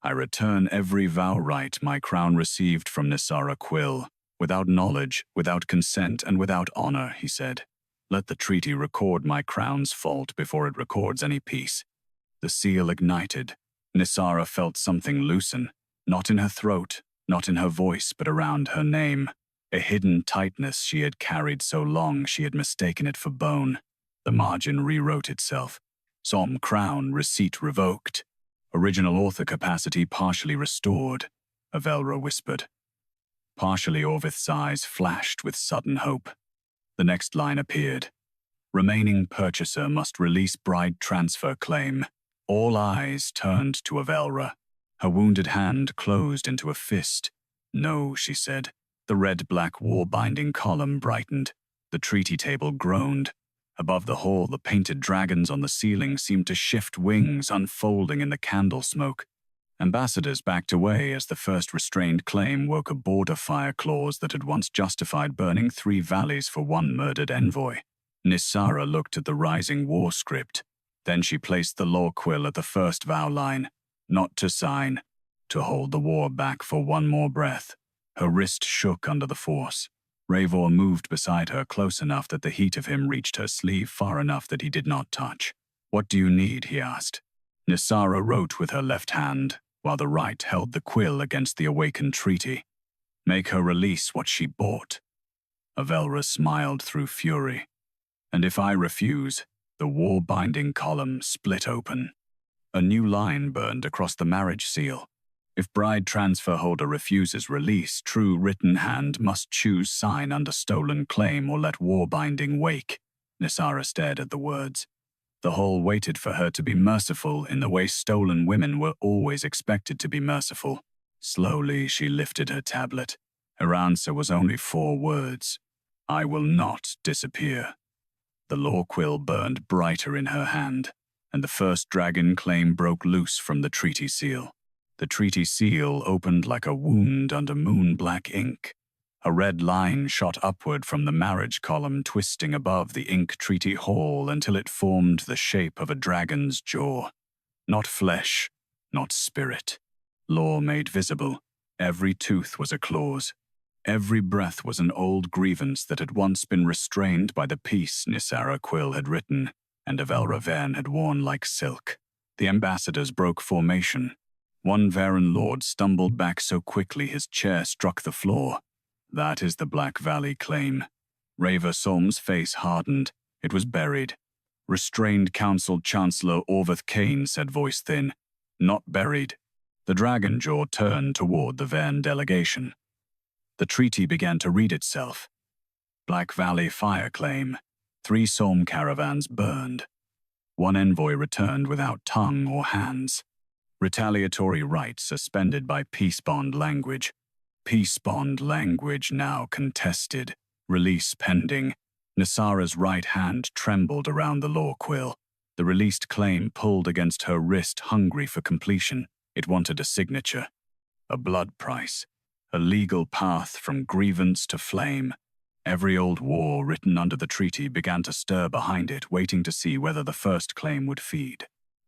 [SPEAKER 1] I return every vow right my crown received from Nyssara Quill, without knowledge, without consent, and without honor, he said. Let the treaty record my crown's fault before it records any peace. The seal ignited. Nyssara felt something loosen, not in her throat, not in her voice, but around her name. A hidden tightness she had carried so long she had mistaken it for bone. The margin rewrote itself. Solm crown, receipt revoked. Original author capacity partially restored, Avelra whispered. Partially Orveth's eyes flashed with sudden hope. The next line appeared. Remaining purchaser must release bride transfer claim. All eyes turned to Avelra. Her wounded hand closed into a fist. No, she said. The red-black war-binding column brightened. The treaty table groaned. Above the hall, the painted dragons on the ceiling seemed to shift wings, unfolding in the candle smoke. Ambassadors backed away as the first restrained claim woke a border fire clause that had once justified burning 3 valleys for one murdered envoy. Nyssara looked at the rising war script. Then she placed the Law-Quill at the first vow line. Not to sign, to hold the war back for one more breath. Her wrist shook under the force. Raevor moved beside her close enough that the heat of him reached her sleeve far enough that he did not touch. What do you need? He asked. Nyssara wrote with her left hand, while the right held the quill against the awaken treaty. Make her release what she bought. Avelra smiled through fury. And if I refuse, the war-binding column split open. A new line burned across the marriage seal. If bride transfer holder refuses release, true written hand must choose sign under stolen claim or let war-binding wake. Nyssara stared at the words. The hall waited for her to be merciful in the way stolen women were always expected to be merciful. Slowly, she lifted her tablet. Her answer was only 4 words. I will not disappear. The Law-Quill burned brighter in her hand, and the first dragon claim broke loose from the treaty seal. The treaty seal opened like a wound under moon-black ink. A red line shot upward from the marriage column, twisting above the ink treaty hall until it formed the shape of a dragon's jaw. Not flesh, not spirit. Law made visible. Every tooth was a clause. Every breath was an old grievance that had once been restrained by the peace Nyssara Quill had written, and Avelra Veyrn had worn like silk. The ambassadors broke formation. One Veyrn lord stumbled back so quickly his chair struck the floor. That is the Black Valley claim. Raevor Solm's face hardened. It was buried. Restrained Council Chancellor Orveth Kane said voice thin. Not buried. The dragon jaw turned toward the Veyrn delegation. The treaty began to read itself. Black Valley fire claim. 3 Solm caravans burned. 1 envoy returned without tongue or hands. Retaliatory rights suspended by peace bond language. Peace bond language now contested. Release pending. Nyssara's right hand trembled around the Law-Quill. The released claim pulled against her wrist, hungry for completion. It wanted a signature, a blood price, a legal path from grievance to flame. Every old war written under the treaty began to stir behind it, waiting to see whether the first claim would feed.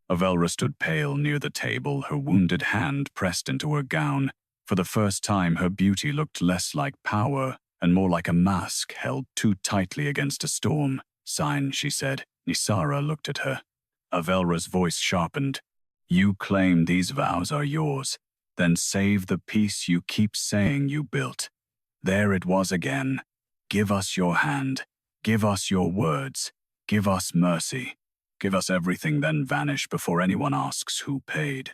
[SPEAKER 1] Avelra stood pale near the table, her wounded hand pressed into her gown. For the first time, her beauty looked less like power and more like a mask held too tightly against a storm. "Sign," she said. Nyssara looked at her. Avelra's voice sharpened. "You claim these vows are yours. Then save the peace you keep saying you built." There it was again. "Give us your hand. Give us your words. Give us mercy. Give us everything, then vanish before anyone asks who paid."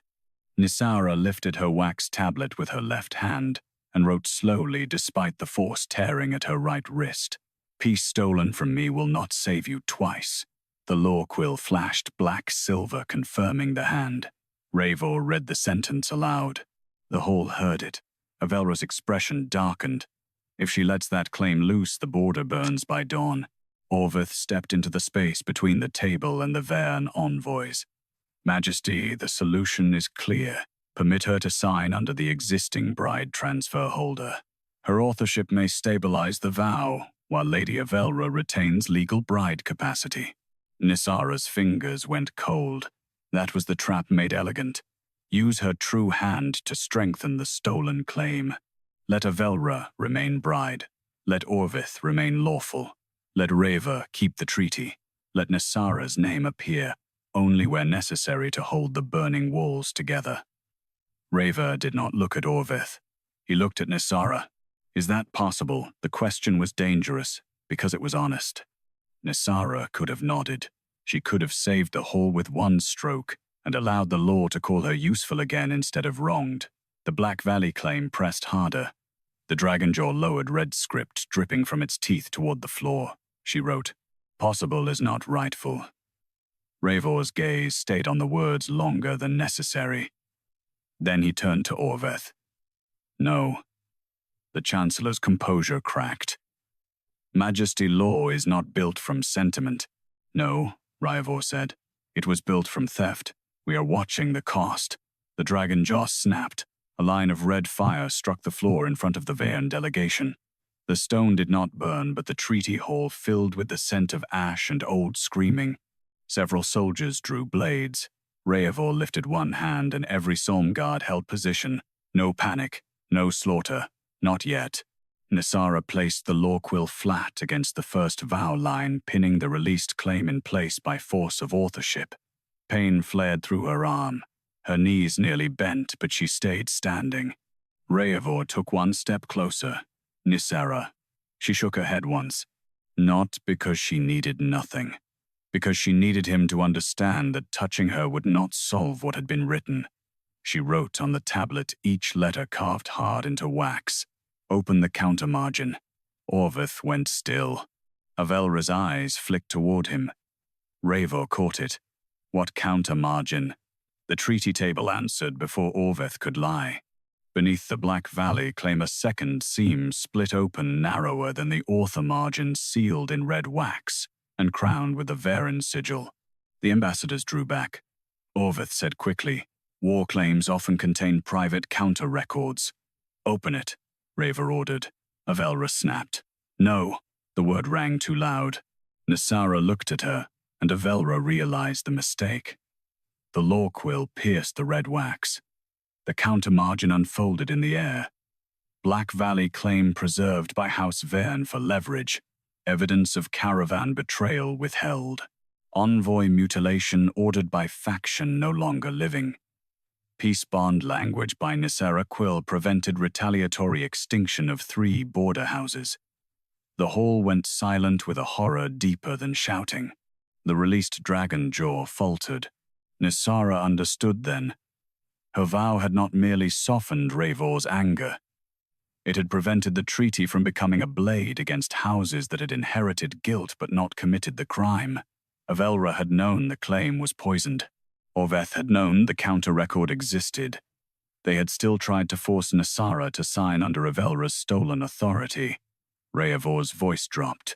[SPEAKER 1] Nyssara lifted her wax tablet with her left hand and wrote slowly despite the force tearing at her right wrist. "Peace stolen from me will not save you twice." The Law-Quill flashed black silver confirming the hand. Raevor read the sentence aloud. The hall heard it. Avelra's expression darkened. If she lets that claim loose, the border burns by dawn. Orveth stepped into the space between the table and the Veyrn envoys. "Majesty, the solution is clear. Permit her to sign under the existing bride transfer holder. Her authorship may stabilize the vow, while Lady Avelra retains legal bride capacity." Nyssara's fingers went cold. That was the trap made elegant. Use her true hand to strengthen the stolen claim. Let Avelra remain bride. Let Orveth remain lawful. Let Raevor keep the treaty. Let Nyssara's name appear, only where necessary to hold the burning walls together. Raevor did not look at Orveth. He looked at Nyssara. Is that possible? The question was dangerous, because it was honest. Nyssara could have nodded. She could have saved the hall with one stroke, and allowed the law to call her useful again instead of wronged. The Black Valley claim pressed harder. The Dragonjaw lowered red script dripping from its teeth toward the floor. She wrote, "Possible is not rightful." Raevor's gaze stayed on the words longer than necessary. Then he turned to Orveth. "No." The Chancellor's composure cracked. "Majesty, law is not built from sentiment." "No," Raevor said. "It was built from theft. We are watching the cost." The Dragonjaw snapped. A line of red fire struck the floor in front of the Veyrn delegation. The stone did not burn, but the treaty hall filled with the scent of ash and old screaming. Several soldiers drew blades. Raevor lifted one hand and every Solm guard held position. No panic, no slaughter, not yet. Nyssara placed the Law-Quill flat against the first vow line, pinning the released claim in place by force of authorship. Pain flared through her arm. Her knees nearly bent, but she stayed standing. Raevor took one step closer. "Nyssara." She shook her head once. Not because she needed nothing. Because she needed him to understand that touching her would not solve what had been written. She wrote on the tablet, each letter carved hard into wax. "Open the counter-margin." Orveth went still. Avelra's eyes flicked toward him. Raevor caught it. "What counter-margin?" The treaty table answered before Orveth could lie. Beneath the Black Valley claim a second seam split open narrower than the author margin, sealed in red wax and crowned with the Veyrn sigil. The ambassadors drew back. Orveth said quickly, "War claims often contain private counter-records." "Open it," Raevor ordered. Avelra snapped. "No." The word rang too loud. Nyssara looked at her, and Avelra realized the mistake. The Law-Quill pierced the red wax. The counter-margin unfolded in the air. Black Valley claim preserved by House Veyrn for leverage. Evidence of caravan betrayal withheld. Envoy mutilation ordered by faction no longer living. Peace bond language by Nyssara Quill prevented retaliatory extinction of 3 border houses. The hall went silent with a horror deeper than shouting. The released Dragonjaw faltered. Nyssara understood then. Her vow had not merely softened Raevor's anger. It had prevented the treaty from becoming a blade against houses that had inherited guilt but not committed the crime. Avelra had known the claim was poisoned. Orveth had known the counter-record existed. They had still tried to force Nyssara to sign under Avelra's stolen authority. Raevor's voice dropped.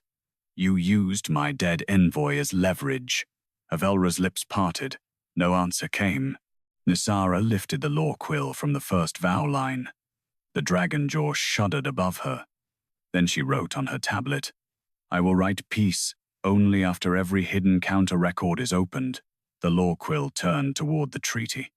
[SPEAKER 1] "You used my dead envoy as leverage." Avelra's lips parted. No answer came. Nyssara lifted the Law-Quill from the first vow line. The dragon jaw shuddered above her. Then she wrote on her tablet, "I will write peace only after every hidden counter-record is opened." The Law-Quill turned toward the treaty.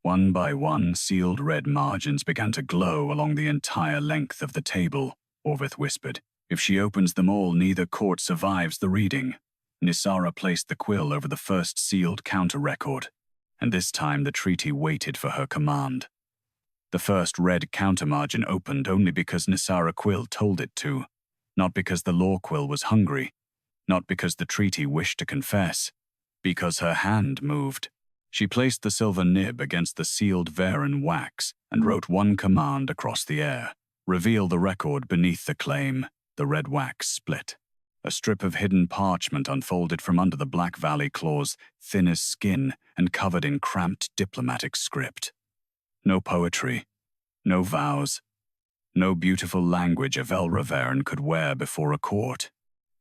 [SPEAKER 1] One by one, sealed red margins began to glow along the entire length of the table. Orvith whispered, "If she opens them all, neither court survives the reading." Nyssara placed the quill over the first sealed counter-record, and this time the treaty waited for her command. The first red countermargin opened only because Nyssara Quill told it to, not because the Law-Quill was hungry, not because the treaty wished to confess, because her hand moved. She placed the silver nib against the sealed Veyrn wax and wrote one command across the air: "Reveal the record beneath the claim." The red wax split. A strip of hidden parchment unfolded from under the Black Valley claws, thin as skin and covered in cramped diplomatic script. No poetry, no vows, no beautiful language Avelra Veyrn could wear before a court.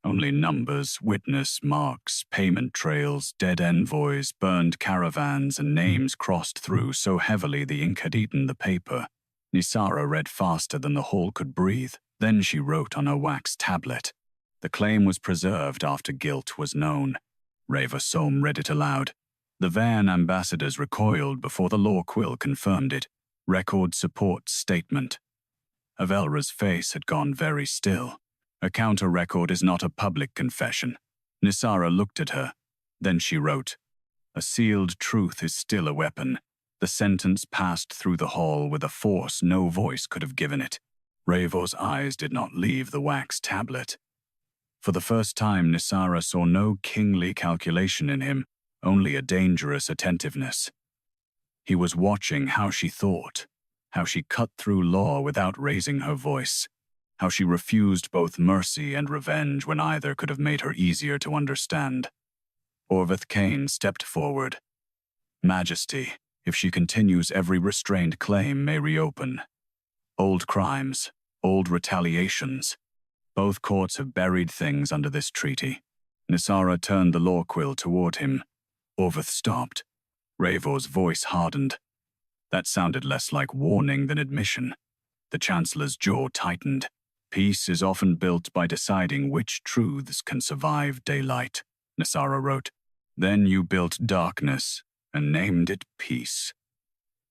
[SPEAKER 1] Only numbers, witness marks, payment trails, dead envoys, burned caravans, and names crossed through so heavily the ink had eaten the paper. Nyssara read faster than the hall could breathe. Then she wrote on her wax tablet. The claim was preserved after guilt was known. Raevor Solm read it aloud. The Veyrn ambassadors recoiled before the Law-Quill confirmed it. Record support statement. Avelra's face had gone very still. A counter-record is not a public confession. Nyssara looked at her. Then she wrote, "A sealed truth is still a weapon." The sentence passed through the hall with a force no voice could have given it. Raevor's eyes did not leave the wax tablet. For the first time, Nyssara saw no kingly calculation in him, only a dangerous attentiveness. He was watching how she thought, how she cut through law without raising her voice, how she refused both mercy and revenge when either could have made her easier to understand. Orvith Kane stepped forward. "Majesty, if she continues, every restrained claim may reopen. Old crimes, old retaliations. Both courts have buried things under this treaty." Nyssara turned the Law-Quill toward him. Orvith stopped. Raevor's voice hardened. That sounded less like warning than admission. The Chancellor's jaw tightened. "Peace is often built by deciding which truths can survive daylight," Nyssara wrote. "Then you built darkness and named it peace."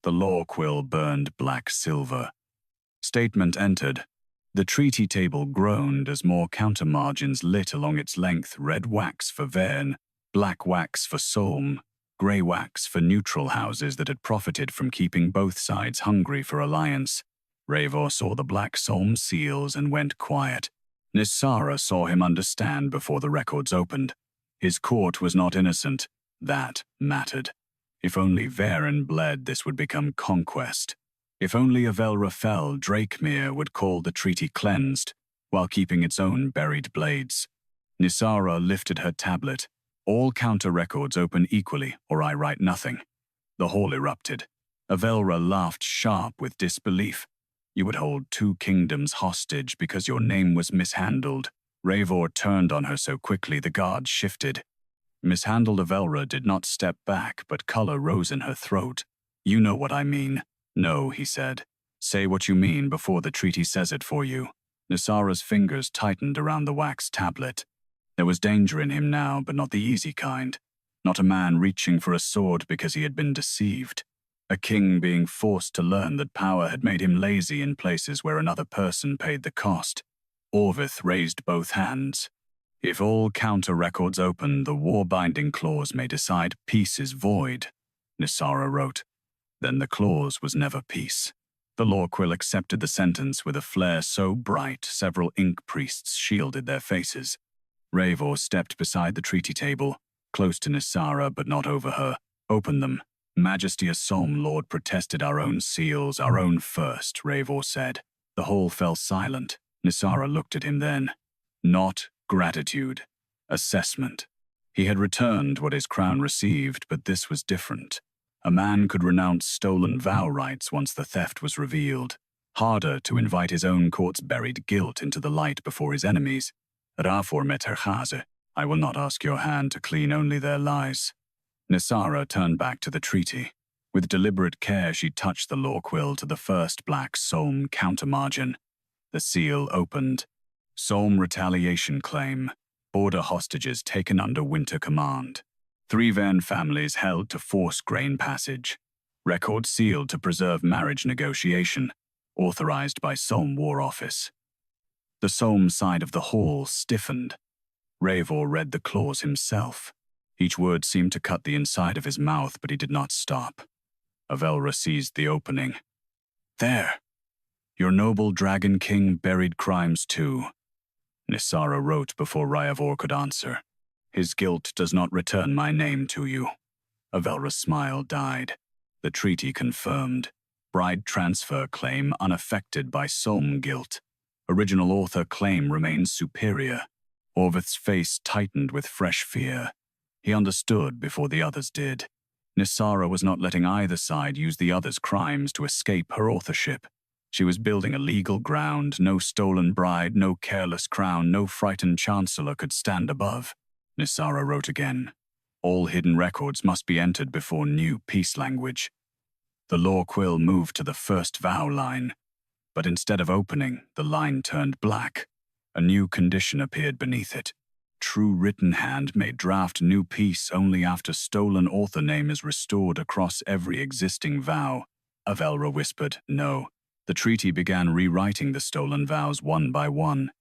[SPEAKER 1] The Law-Quill burned black silver. Statement entered. The treaty table groaned as more countermargins lit along its length: red wax for Veyrn, black wax for Solm, grey wax for neutral houses that had profited from keeping both sides hungry for alliance. Raevor saw the black Solm seals and went quiet. Nyssara saw him understand before the records opened. His court was not innocent. That mattered. If only Veyrn bled, this would become conquest. If only Avelra fell, Drakemere would call the treaty cleansed, while keeping its own buried blades. Nyssara lifted her tablet. "All counter-records open equally, or I write nothing." The hall erupted. Avelra laughed sharp with disbelief. "You would hold 2 kingdoms hostage because your name was mishandled." Raevor turned on her so quickly the guards shifted. Mishandled Avelra did not step back, but color rose in her throat. "You know what I mean." "No," he said. "Say what you mean before the treaty says it for you." Nyssara's fingers tightened around the wax tablet. There was danger in him now, but not the easy kind. Not a man reaching for a sword because he had been deceived. A king being forced to learn that power had made him lazy in places where another person paid the cost. Orvith raised both hands. "If all counter-records open, the war-binding clause may decide peace is void," Nyssara wrote. Then the clause was never peace. The Law-Quill accepted the sentence with a flare so bright several ink priests shielded their faces. Raevor stepped beside the treaty table, close to Nyssara but not over her. "Open them." "Majesty, a Solm Lord protested our own seals, our own first," Raevor said. The hall fell silent. Nyssara looked at him then. Not gratitude. Assessment. He had returned what his crown received, but this was different. A man could renounce stolen vow rights once the theft was revealed. Harder to invite his own court's buried guilt into the light before his enemies. "Rafor meterchase, I will not ask your hand to clean only their lies." Nyssara turned back to the treaty. With deliberate care, she touched the Law-Quill to the first black Solm countermargin. The seal opened. Solm retaliation claim. Border hostages taken under winter command. 3 Veyrn families held to force grain passage. Record sealed to preserve marriage negotiation. Authorized by Solm War Office. The Solm side of the hall stiffened. Raevor read the clause himself. Each word seemed to cut the inside of his mouth, but he did not stop. Avelra seized the opening. There! Your noble dragon king buried crimes too. Nyssara wrote before Raevor could answer. His guilt does not return my name to you. Avelra's smile died. The treaty confirmed. Bride transfer claim unaffected by Solm guilt. Original author claim remains superior. Orvith's face tightened with fresh fear. He understood before the others did. Nyssara was not letting either side use the other's crimes to escape her authorship. She was building a legal ground. No stolen bride, no careless crown, no frightened chancellor could stand above. Nyssara wrote again. All hidden records must be entered before new peace language. The Law-Quill moved to the first vow line, but instead of opening, the line turned black. A new condition appeared beneath it. True written hand may draft new peace only after stolen author name is restored across every existing vow. Avelra whispered, no. The treaty began rewriting the stolen vows one by one.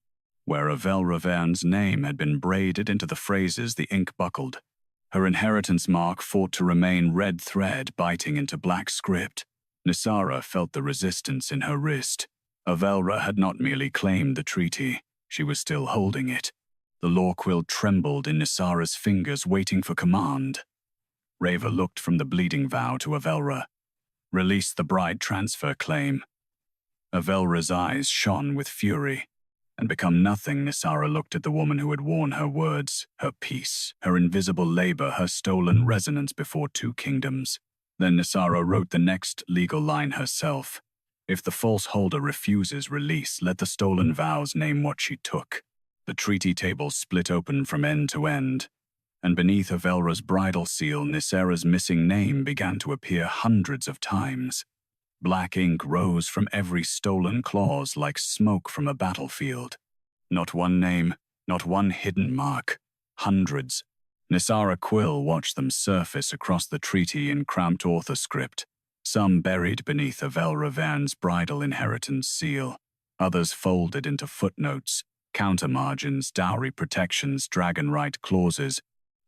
[SPEAKER 1] Where Avelra Veyrn's name had been braided into the phrases, the ink buckled. Her inheritance mark fought to remain red thread biting into black script. Nyssara felt the resistance in her wrist. Avelra had not merely claimed the treaty, she was still holding it. The Law-Quill trembled in Nyssara's fingers, waiting for command. Raevor looked from the bleeding vow to Avelra. Release the bride transfer claim. Avelra's eyes shone with fury. And become nothing, Nyssara looked at the woman who had worn her words, her peace, her invisible labor, her stolen resonance before 2 kingdoms. Then Nyssara wrote the next legal line herself. If the false holder refuses release, let the stolen vows name what she took. The treaty table split open from end to end, and beneath Avelra's bridal seal, Nyssara's missing name began to appear hundreds of times. Black ink rose from every stolen clause like smoke from a battlefield. Not one name, not one hidden mark. Hundreds. Nyssara Quill watched them surface across the treaty in cramped author script. Some buried beneath Avelra Veyrn's bridal inheritance seal. Others folded into footnotes, countermargins, dowry protections, dragon right clauses.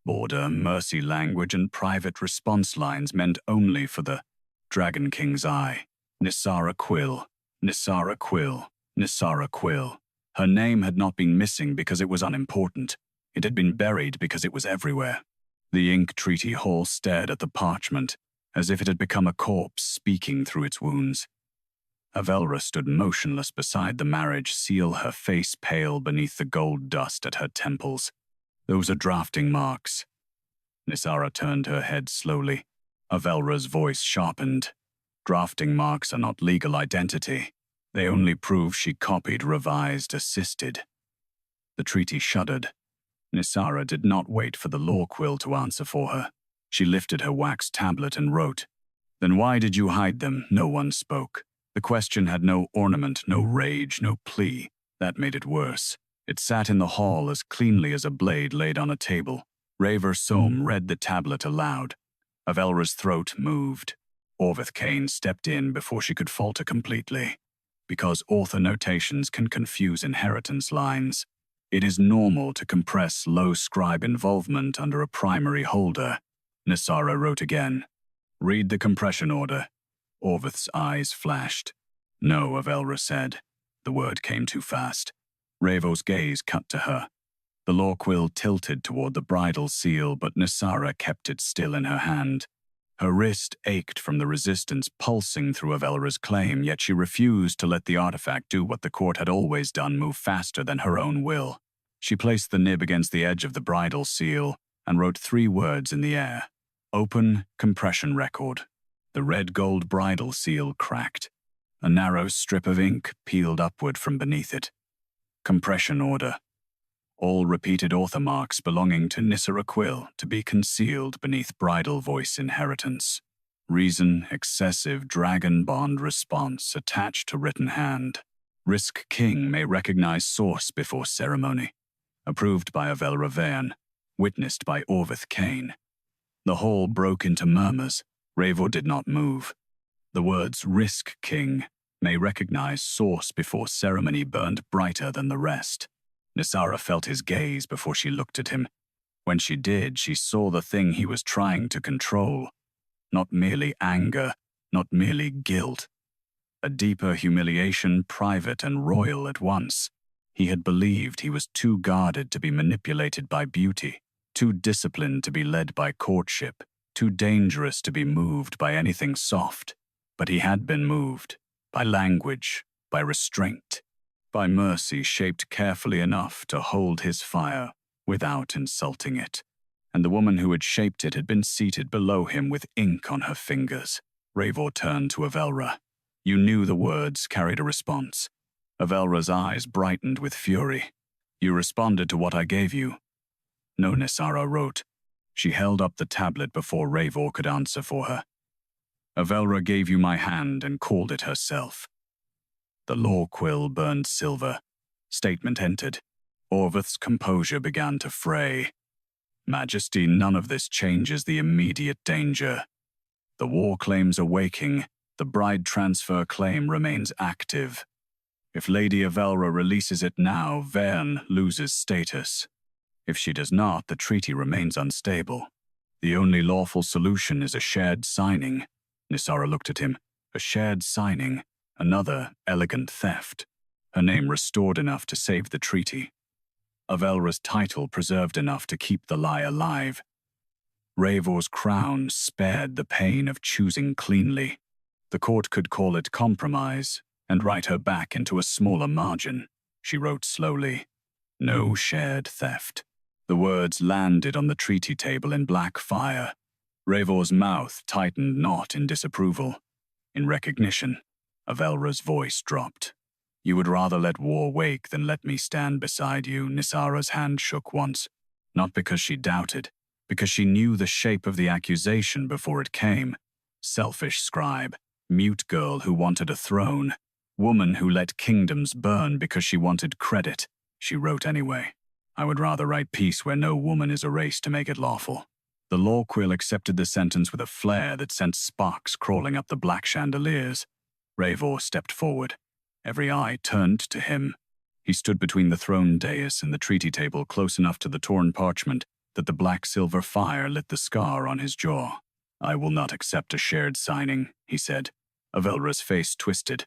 [SPEAKER 1] Border, mercy language, and private response lines meant only for the Dragon King's eye. Nyssara Quill, Nyssara Quill, Nyssara Quill. Her name had not been missing because it was unimportant. It had been buried because it was everywhere. The ink treaty hall stared at the parchment, as if it had become a corpse speaking through its wounds. Avelra stood motionless beside the marriage seal, her face pale beneath the gold dust at her temples. Those are drafting marks. Nyssara turned her head slowly. Avelra's voice sharpened. Drafting marks are not legal identity. They only prove she copied, revised, assisted. The treaty shuddered. Nyssara did not wait for the Law-Quill to answer for her. She lifted her wax tablet and wrote. Then why did you hide them? No one spoke. The question had no ornament, no rage, no plea. That made it worse. It sat in the hall as cleanly as a blade laid on a table. Raevor Solm read the tablet aloud. Avelra's throat moved. Orvith Kane stepped in before she could falter completely. Because author notations can confuse inheritance lines, it is normal to compress low scribe involvement under a primary holder. Nyssara wrote again. Read the compression order. Orvith's eyes flashed. No, Avelra said. The word came too fast. Raevor's gaze cut to her. The Law-Quill tilted toward the bridal seal, but Nyssara kept it still in her hand. Her wrist ached from the resistance pulsing through Avelra's claim, yet she refused to let the artifact do what the court had always done, move faster than her own will. She placed the nib against the edge of the bridal seal and wrote 3 words in the air. Open compression record. The red-gold bridal seal cracked. A narrow strip of ink peeled upward from beneath it. Compression order. All repeated author marks belonging to Nyssara Quill to be concealed beneath bridal voice inheritance. Reason, excessive dragon bond response attached to written hand. Risk king may recognize source before ceremony. Approved by Avelra Veyrn. Witnessed by Orvith Kane. The hall broke into murmurs. Raevor did not move. The words risk king may recognize source before ceremony burned brighter than the rest. Nyssara felt his gaze before she looked at him. When she did, she saw the thing he was trying to control. Not merely anger, not merely guilt. A deeper humiliation, private and royal at once. He had believed he was too guarded to be manipulated by beauty, too disciplined to be led by courtship, too dangerous to be moved by anything soft. But he had been moved, by language, by restraint, by mercy shaped carefully enough to hold his fire without insulting it. And the woman who had shaped it had been seated below him with ink on her fingers. Raevor turned to Avelra. You knew the words carried a response. Avelra's eyes brightened with fury. You responded to what I gave you. No, Nyssara wrote. She held up the tablet before Raevor could answer for her. Avelra gave you my hand and called it herself. The Law-Quill burned silver. Statement entered. Orvith's composure began to fray. Majesty, none of this changes the immediate danger. The war claims awaking. The bride transfer claim remains active. If Lady Avelra releases it now, Veyrn loses status. If she does not, the treaty remains unstable. The only lawful solution is a shared signing. Nyssara looked at him. A shared signing. Another elegant theft. Her name restored enough to save the treaty. Avelra's title preserved enough to keep the lie alive. Raevor's crown spared the pain of choosing cleanly. The court could call it compromise and write her back into a smaller margin. She wrote slowly. No shared theft. The words landed on the treaty table in black fire. Raevor's mouth tightened not in disapproval. In recognition, Avelra's voice dropped. You would rather let war wake than let me stand beside you. Nyssara's hand shook once. Not because she doubted, because she knew the shape of the accusation before it came. Selfish scribe, mute girl who wanted a throne, woman who let kingdoms burn because she wanted credit. She wrote anyway. I would rather write peace where no woman is erased to make it lawful. The Law-Quill accepted the sentence with a flare that sent sparks crawling up the black chandeliers. Raevor stepped forward. Every eye turned to him. He stood between the throne dais and the treaty table, close enough to the torn parchment that the black-silver fire lit the scar on his jaw. I will not accept a shared signing, he said. Avelra's face twisted.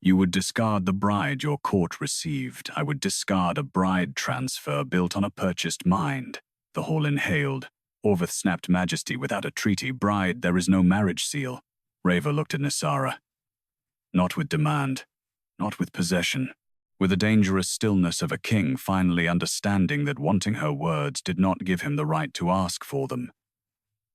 [SPEAKER 1] You would discard the bride your court received. I would discard a bride transfer built on a purchased mind. The hall inhaled. Orvith snapped Majesty without a treaty. Bride, there is no marriage seal. Raevor looked at Nyssara. Not with demand. Not with possession. With the dangerous stillness of a king finally understanding that wanting her words did not give him the right to ask for them.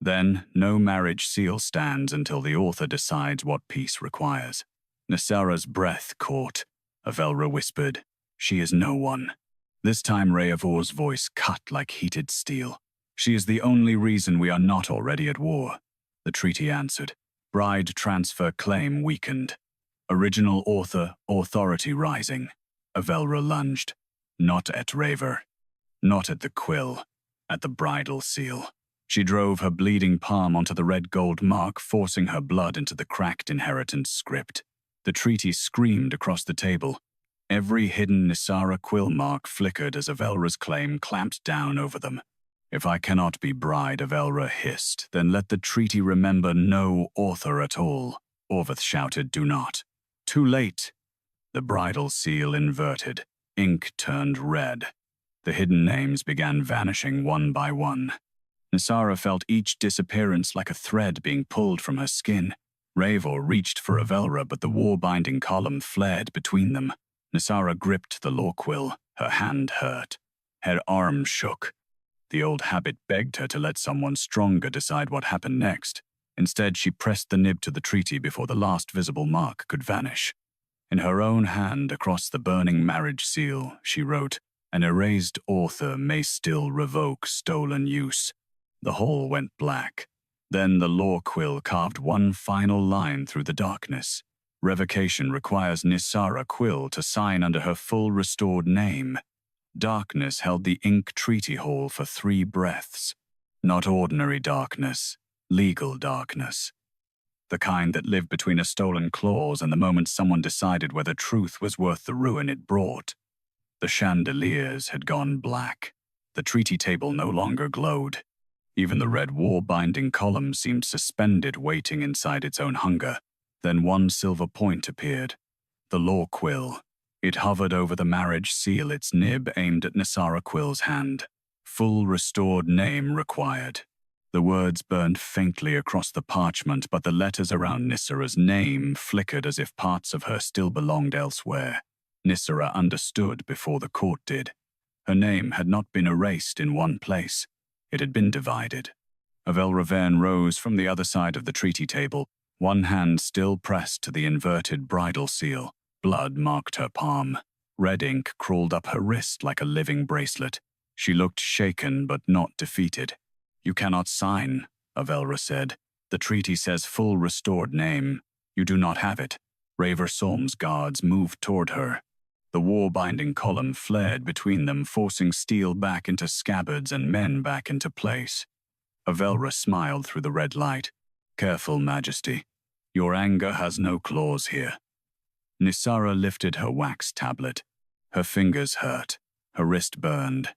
[SPEAKER 1] Then, no marriage seal stands until the author decides what peace requires. Nyssara's breath caught. Avelra whispered, She is no one. This time Raevor's voice cut like heated steel. She is the only reason we are not already at war. The treaty answered. Bride transfer claim weakened. Original author, authority rising. Avelra lunged. Not at Raevor. Not at the quill. At the bridal seal. She drove her bleeding palm onto the red gold mark, forcing her blood into the cracked inheritance script. The treaty screamed across the table. Every hidden Nyssara Quill mark flickered as Avelra's claim clamped down over them. If I cannot be bride, Avelra hissed, then let the treaty remember no author at all. Orvith shouted, Do not. Too late. The bridal seal inverted. Ink turned red. The hidden names began vanishing one by one. Nyssara felt each disappearance like a thread being pulled from her skin. Raevor reached for Avelra, but the war-binding column flared between them. Nyssara gripped the Law-Quill. Her hand hurt. Her arm shook. The old habit begged her to let someone stronger decide what happened next. Instead, she pressed the nib to the treaty before the last visible mark could vanish. In her own hand, across the burning marriage seal, she wrote, An erased author may still revoke stolen use. The hall went black. Then the Law-Quill carved one final line through the darkness. Revocation requires Nyssara Quill to sign under her full restored name. Darkness held the ink treaty hall for 3 breaths. Not ordinary darkness, legal darkness. The kind that lived between a stolen clause and the moment someone decided whether truth was worth the ruin it brought. The chandeliers had gone black. The treaty table no longer glowed. Even the red war-binding column seemed suspended, waiting inside its own hunger. Then one silver point appeared. The Law-Quill. It hovered over the marriage seal, its nib aimed at Nyssara Quill's hand. Full restored name required. The words burned faintly across the parchment, but the letters around Nyssara's name flickered as if parts of her still belonged elsewhere. Nyssara understood before the court did. Her name had not been erased in one place. It had been divided. Avelra Veyrn rose from the other side of the treaty table, one hand still pressed to the inverted bridal seal. Blood marked her palm. Red ink crawled up her wrist like a living bracelet. She looked shaken but not defeated. "You cannot sign," Avelra said. "The treaty says full restored name. You do not have it." Raevor Solm's guards moved toward her. The war-binding column flared between them, forcing steel back into scabbards and men back into place. Avelra smiled through the red light. "Careful, Majesty. Your anger has no claws here." Nyssara lifted her wax tablet. Her fingers hurt. Her wrist burned.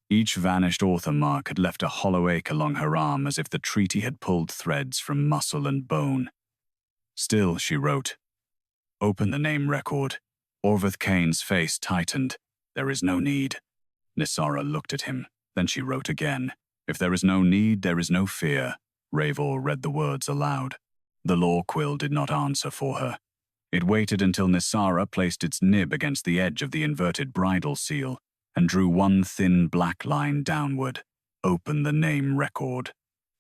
[SPEAKER 1] Each vanished author mark had left a hollow ache along her arm, as if the treaty had pulled threads from muscle and bone. Still, she wrote, "Open the name record." Orveth Kane's face tightened. "There is no need." Nyssara looked at him. Then she wrote again. "If there is no need, there is no fear." Raevor read the words aloud. The Law-Quill did not answer for her. It waited until Nyssara placed its nib against the edge of the inverted bridal seal and drew one thin black line downward. "Open the name record."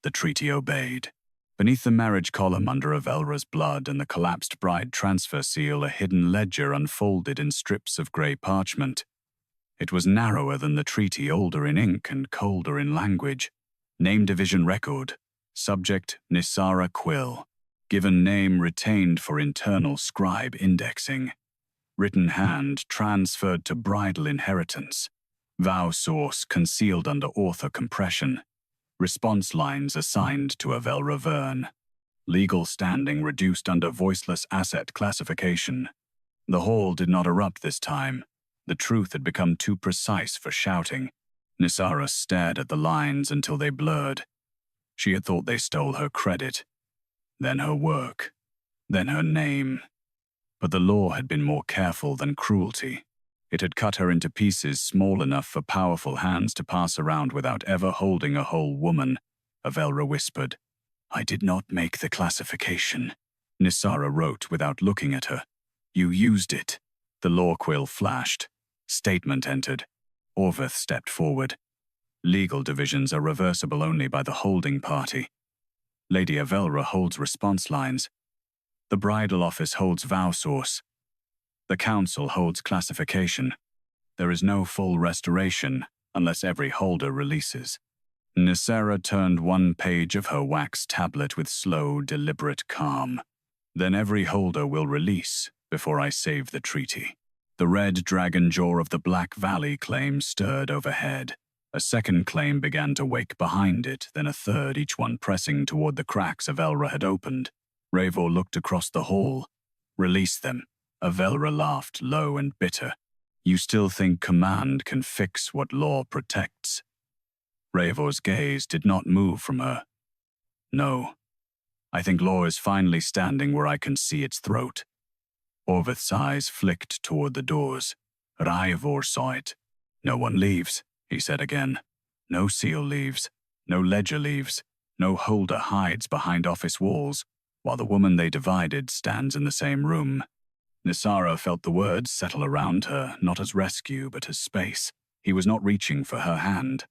[SPEAKER 1] The treaty obeyed. Beneath the marriage column under Avelra's blood and the collapsed bride transfer seal, a hidden ledger unfolded in strips of grey parchment. It was narrower than the treaty, older in ink and colder in language. Name division record. Subject, Nyssara Quill. Given name retained for internal scribe indexing. Written hand transferred to bridal inheritance. Vow source concealed under author compression. Response lines assigned to Avelra Veyrn. Legal standing reduced under voiceless asset classification. The hall did not erupt this time. The truth had become too precise for shouting. Nyssara stared at the lines until they blurred. She had thought they stole her credit. Then her work. Then her name. But the law had been more careful than cruelty. It had cut her into pieces small enough for powerful hands to pass around without ever holding a whole woman. Avelra whispered, "I did not make the classification." Nyssara wrote without looking at her. "You used it." The Law-Quill flashed. Statement entered. Orveth stepped forward. "Legal divisions are reversible only by the holding party. Lady Avelra holds response lines. The bridal office holds vow source. The council holds classification. There is no full restoration unless every holder releases." Nyssara turned one page of her wax tablet with slow, deliberate calm. "Then every holder will release before I save the treaty." The red dragon jaw of the Black Valley claim stirred overhead. A second claim began to wake behind it, then a third, each one pressing toward the cracks Avelra had opened. Raevor looked across the hall. "Release them." Avelra laughed, low and bitter. "You still think command can fix what law protects?" Raevor's gaze did not move from her. "No. I think law is finally standing where I can see its throat." Orveth's eyes flicked toward the doors. Raevor saw it. "No one leaves," he said again. "No seal leaves. No ledger leaves. No holder hides behind office walls, while the woman they divided stands in the same room." Nyssara felt the words settle around her, not as rescue, but as space. He was not reaching for her hand.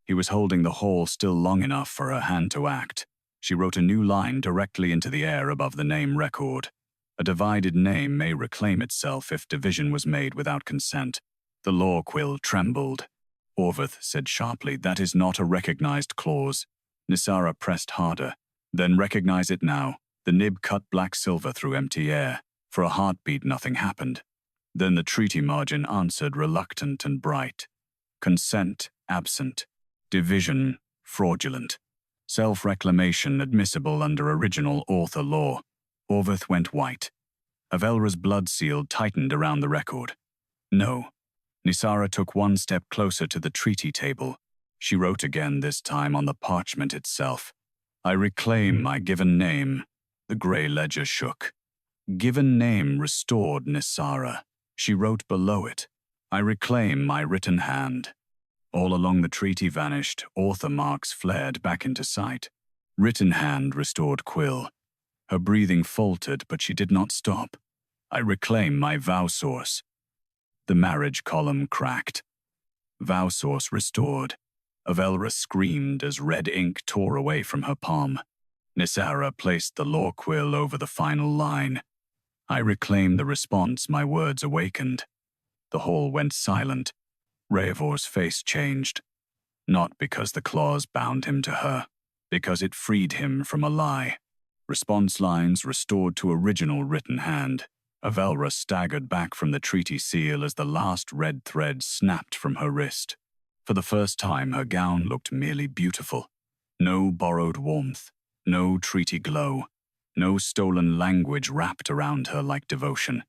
[SPEAKER 1] He was holding the hall still long enough for her hand to act. She wrote a new line directly into the air above the name record. A divided name may reclaim itself if division was made without consent. The Law-Quill trembled. Orveth said sharply, "That is not a recognized clause." Nyssara pressed harder. Then recognize it now. The nib cut black silver through empty air. For a heartbeat, nothing happened. Then the treaty margin answered reluctant and bright. Consent absent. Division fraudulent. Self-reclamation admissible under original author law. Orveth went white. Avelra's blood seal tightened around the record. No. Nyssara took one step closer to the treaty table. She wrote again, this time on the parchment itself. I reclaim my given name. The grey ledger shook. Given name restored, Nyssara. She wrote below it. I reclaim my written hand. All along the treaty vanished, author marks flared back into sight. Written hand restored Quill. Her breathing faltered, but she did not stop. I reclaim my vow source. The marriage column cracked. Vow source restored. Avelra screamed as red ink tore away from her palm. Nyssara placed the Law-Quill over the final line. I reclaim the response my words awakened. The hall went silent. Raevor's face changed. Not because the clause bound him to her, because it freed him from a lie. Response lines restored to original written hand. Avelra staggered back from the treaty seal as the last red thread snapped from her wrist. For the first time, her gown looked merely beautiful. No borrowed warmth, no treaty glow, no stolen language wrapped around her like devotion.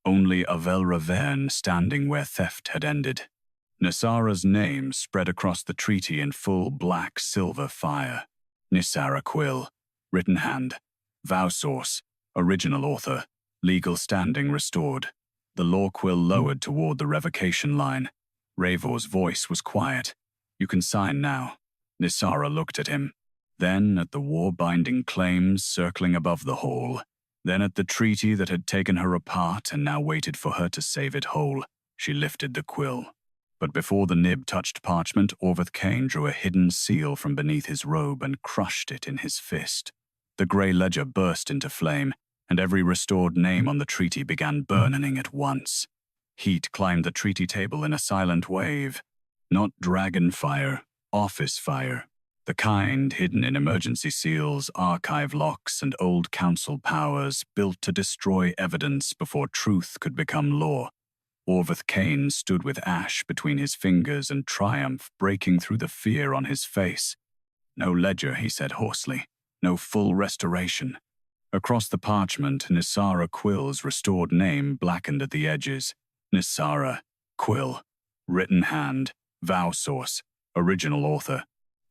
[SPEAKER 1] Only Avelra Veyrn standing where theft had ended. Nyssara's name spread across the treaty in full black silver fire. Nyssara Quill, written hand, vow source, original author, legal standing restored. The Law-Quill lowered toward the revocation line. Raevor's voice was quiet. You can sign now. Nyssara looked at him. Then at the war-binding claims circling above the hall. Then at the treaty that had taken her apart and now waited for her to save it whole. She lifted the quill. But before the nib touched parchment, Orveth Kane drew a hidden seal from beneath his robe and crushed it in his fist. The grey ledger burst into flame, and every restored name on the treaty began burning at once. Heat climbed the treaty table in a silent wave. Not dragon fire, office fire. The kind hidden in emergency seals, archive locks, and old council powers built to destroy evidence before truth could become law. Orveth Kane stood with ash between his fingers and triumph breaking through the fear on his face. No ledger, he said hoarsely. No full restoration. Across the parchment, Nyssara Quill's restored name blackened at the edges. Nyssara Quill. Written hand. Vow source. Original author.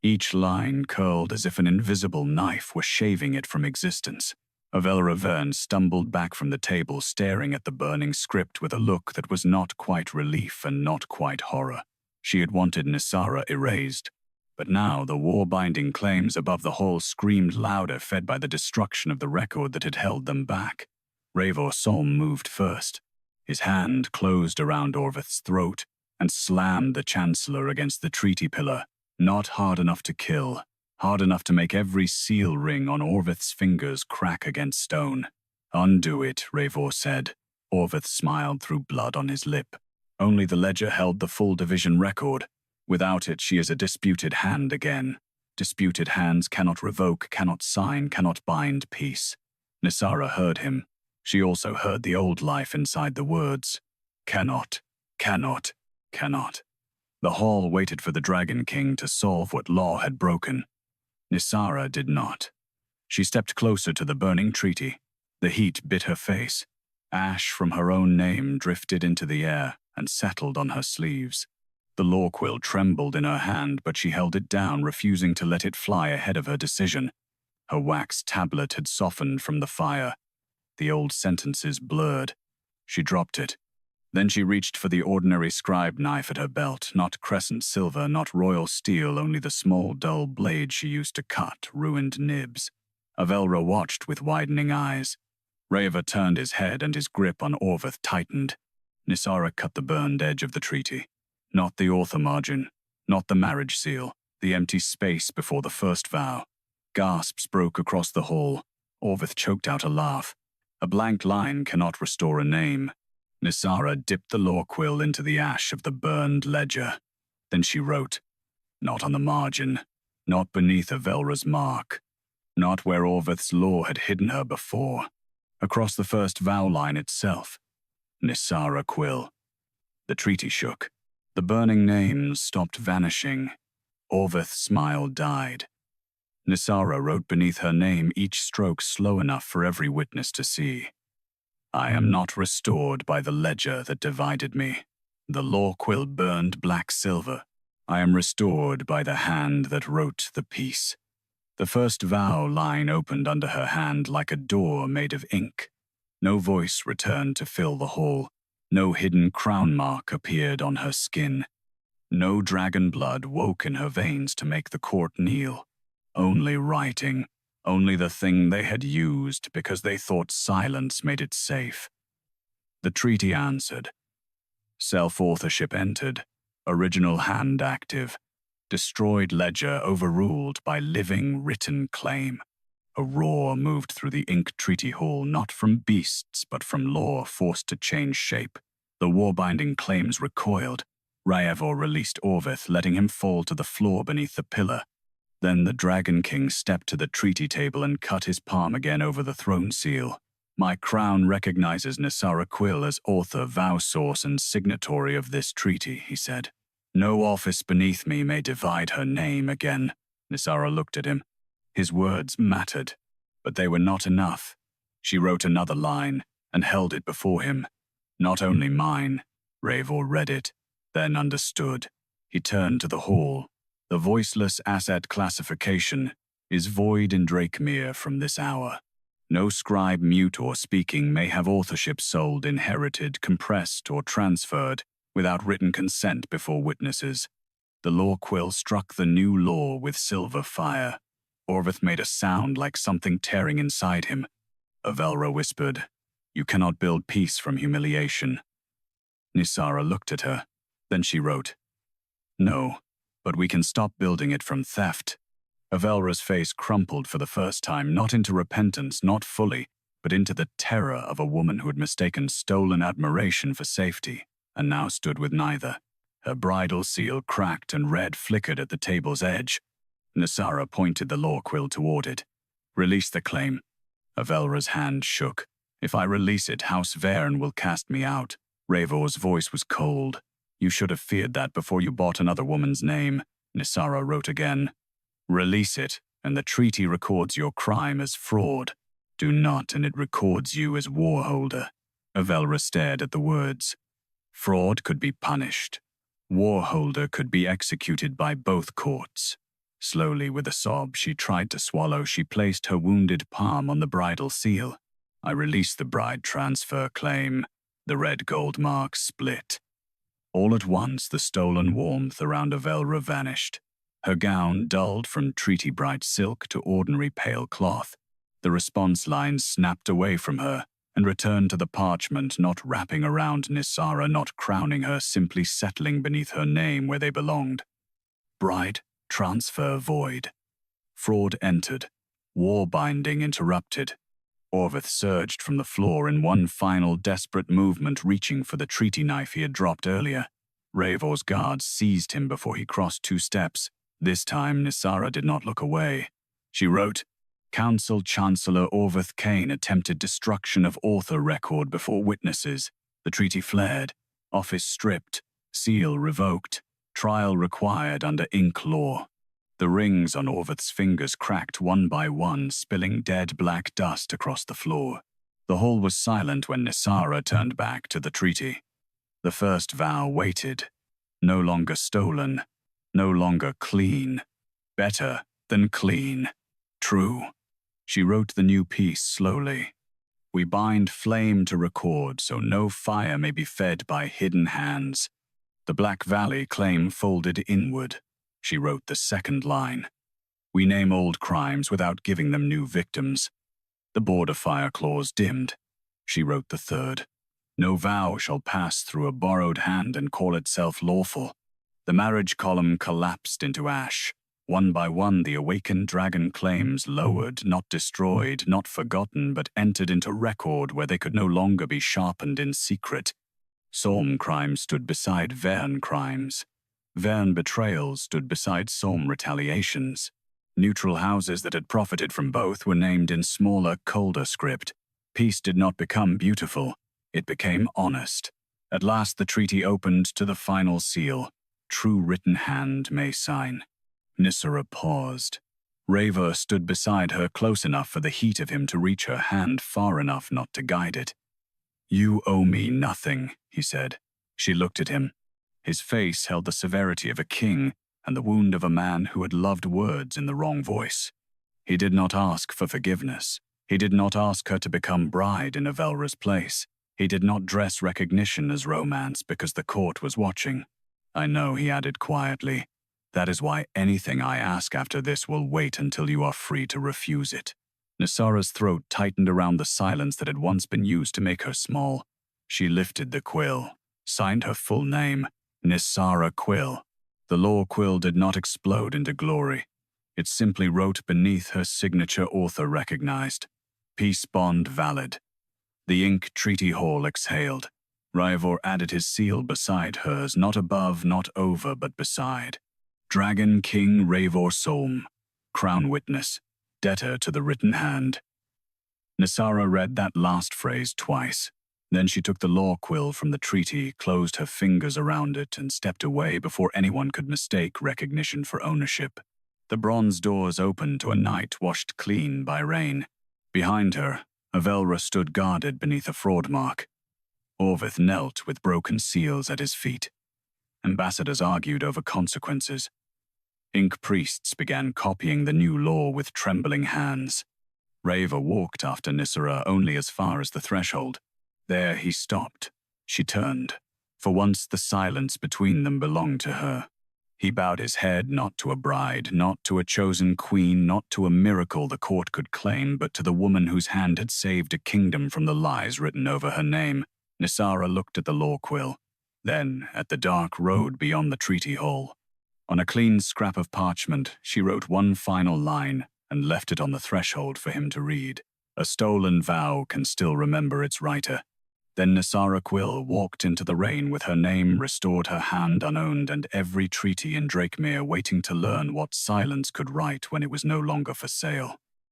[SPEAKER 1] Each line curled as if an invisible knife were shaving it from existence. Avelra Veyrn stumbled back from the table, staring at the burning script with a look that was not quite relief and not quite horror. She had wanted Nyssara erased. But now the war-binding claims above the hall screamed louder, fed by the destruction of the record that had held them back. Raevor Solm moved first. His hand closed around Orveth's throat and slammed the Chancellor against the treaty pillar. Not hard enough to kill. Hard enough to make every seal ring on Orveth's fingers crack against stone. Undo it, Raevor said. Orveth smiled through blood on his lip. Only the ledger held the full division record. Without it, she is a disputed hand again. Disputed hands cannot revoke, cannot sign, cannot bind peace. Nyssara heard him. She also heard the old life inside the words. Cannot, cannot, cannot. The hall waited for the Dragon King to solve what law had broken. Nyssara did not. She stepped closer to the burning treaty. The heat bit her face. Ash from her own name drifted into the air and settled on her sleeves. The Law-Quill trembled in her hand, but she held it down, refusing to let it fly ahead of her decision. Her wax tablet had softened from the fire. The old sentences blurred. She dropped it. Then she reached for the ordinary scribe knife at her belt, not crescent silver, not royal steel, only the small, dull blade she used to cut ruined nibs. Avelra watched with widening eyes. Raevor turned his head and his grip on Orveth tightened. Nyssara cut the burned edge of the treaty. Not the author margin, not the marriage seal, the empty space before the first vow. Gasps broke across the hall. Orveth choked out a laugh. A blank line cannot restore a name. Nyssara dipped the Law-Quill into the ash of the burned ledger. Then she wrote, not on the margin, not beneath Avelra's mark. Not where Orveth's law had hidden her before. Across the first vow line itself. Nyssara Quill. The treaty shook. The burning names stopped vanishing. Orveth's smile died. Nyssara wrote beneath her name each stroke slow enough for every witness to see. I am not restored by the ledger that divided me. The Law-Quill burned black silver. I am restored by the hand that wrote the peace. The first vow line opened under her hand like a door made of ink. No voice returned to fill the hall. No hidden crown mark appeared on her skin. No dragon blood woke in her veins to make the court kneel. Only writing, only the thing they had used because they thought silence made it safe. The treaty answered. Self-authorship entered, original hand active. Destroyed ledger overruled by living written claim. A roar moved through the ink treaty hall, not from beasts, but from law forced to change shape. The war-binding claims recoiled. Raevor released Orveth, letting him fall to the floor beneath the pillar. Then the Dragon King stepped to the treaty table and cut his palm again over the throne seal. My crown recognizes Nyssara Quill as author, vow source, and signatory of this treaty, he said. No office beneath me may divide her name again. Nyssara looked at him. His words mattered, but they were not enough. She wrote another line and held it before him. Not only mine. Raevor read it, then understood. He turned to the hall. The voiceless asset classification is void in Drakemere from this hour. No scribe mute or speaking may have authorship sold, inherited, compressed, or transferred without written consent before witnesses. The Law-Quill struck the new law with silver fire. Orveth made a sound like something tearing inside him. Avelra whispered, You cannot build peace from humiliation. Nyssara looked at her. Then she wrote, No, but we can stop building it from theft. Avelra's face crumpled for the first time, not into repentance, not fully, but into the terror of a woman who had mistaken stolen admiration for safety, and now stood with neither. Her bridal seal cracked and red flickered at the table's edge. Nyssara pointed the Law-Quill toward it. Release the claim. Avelra's hand shook. If I release it, House Veyrn will cast me out. Raevor's voice was cold. You should have feared that before you bought another woman's name, Nyssara wrote again. Release it, and the treaty records your crime as fraud. Do not, and it records you as warholder. Avelra stared at the words. Fraud could be punished. Warholder could be executed by both courts. Slowly, with a sob she tried to swallow, she placed her wounded palm on the bridal seal. I released the bride transfer claim. The red gold mark split. All at once, the stolen warmth around Avelra vanished. Her gown dulled from treaty-bright silk to ordinary pale cloth. The response lines snapped away from her and returned to the parchment, not wrapping around Nyssara, not crowning her, simply settling beneath her name where they belonged. Bride, transfer void. Fraud entered. War binding interrupted. Orveth surged from the floor in one final desperate movement, reaching for the treaty knife he had dropped earlier. Raevor's guards seized him before he crossed 2 steps. This time, Nyssara did not look away. She wrote, Council Chancellor Orveth Kane attempted destruction of author record before witnesses. The treaty flared. Office stripped. Seal revoked. Trial required under ink law. The rings on Orveth's fingers cracked one by one, spilling dead black dust across the floor. The hall was silent when Nyssara turned back to the treaty. The first vow waited. No longer stolen. No longer clean. Better than clean. True. She wrote the new piece slowly. We bind flame to record so no fire may be fed by hidden hands. The Black Valley claim folded inward. She wrote the second line. We name old crimes without giving them new victims. The border fire clause dimmed. She wrote the third. No vow shall pass through a borrowed hand and call itself lawful. The marriage column collapsed into ash. One by one, the awakened dragon claims lowered, not destroyed, not forgotten, but entered into record where they could no longer be sharpened in secret. Solm crimes stood beside Veyrn crimes. Veyrn betrayals stood beside Solm retaliations. Neutral houses that had profited from both were named in smaller, colder script. Peace did not become beautiful, it became honest. At last the treaty opened to the final seal. True written hand may sign. Nyssara paused. Raevor stood beside her close enough for the heat of him to reach her hand far enough not to guide it. "You owe me nothing," he said. She looked at him. His face held the severity of a king and the wound of a man who had loved words in the wrong voice. He did not ask for forgiveness. He did not ask her to become bride in Avelra's place. He did not dress recognition as romance because the court was watching. "I know," he added quietly. "That is why anything I ask after this will wait until you are free to refuse it." Nyssara's throat tightened around the silence that had once been used to make her small. She lifted the quill, signed her full name, Nyssara Quill. The Law-Quill did not explode into glory. It simply wrote beneath her signature author recognized. Peace bond valid. The ink treaty hall exhaled. Raevor added his seal beside hers, not above, not over, but beside. Dragon King Raevor Solm, crown witness, debtor to the written hand. Nyssara read that last phrase twice. Then she took the Law-Quill from the treaty, closed her fingers around it, and stepped away before anyone could mistake recognition for ownership. The bronze doors opened to a night washed clean by rain. Behind her, Avelra stood guarded beneath a fraud mark. Orvith knelt with broken seals at his feet. Ambassadors argued over consequences. Ink priests began copying the new law with trembling hands. Raevor walked after Nyssara only as far as the threshold. There he stopped. She turned. For once the silence between them belonged to her. He bowed his head not to a bride, not to a chosen queen, not to a miracle the court could claim, but to the woman whose hand had saved a kingdom from the lies written over her name. Nyssara looked at the Law-Quill, then at the dark road beyond the treaty hall. On a clean scrap of parchment, she wrote one final line and left it on the threshold for him to read. A stolen vow can still remember its writer. Then Nyssara Quill walked into the rain with her name restored, her hand unowned, and every treaty in Drakemere waiting to learn what silence could write when it was no longer for sale.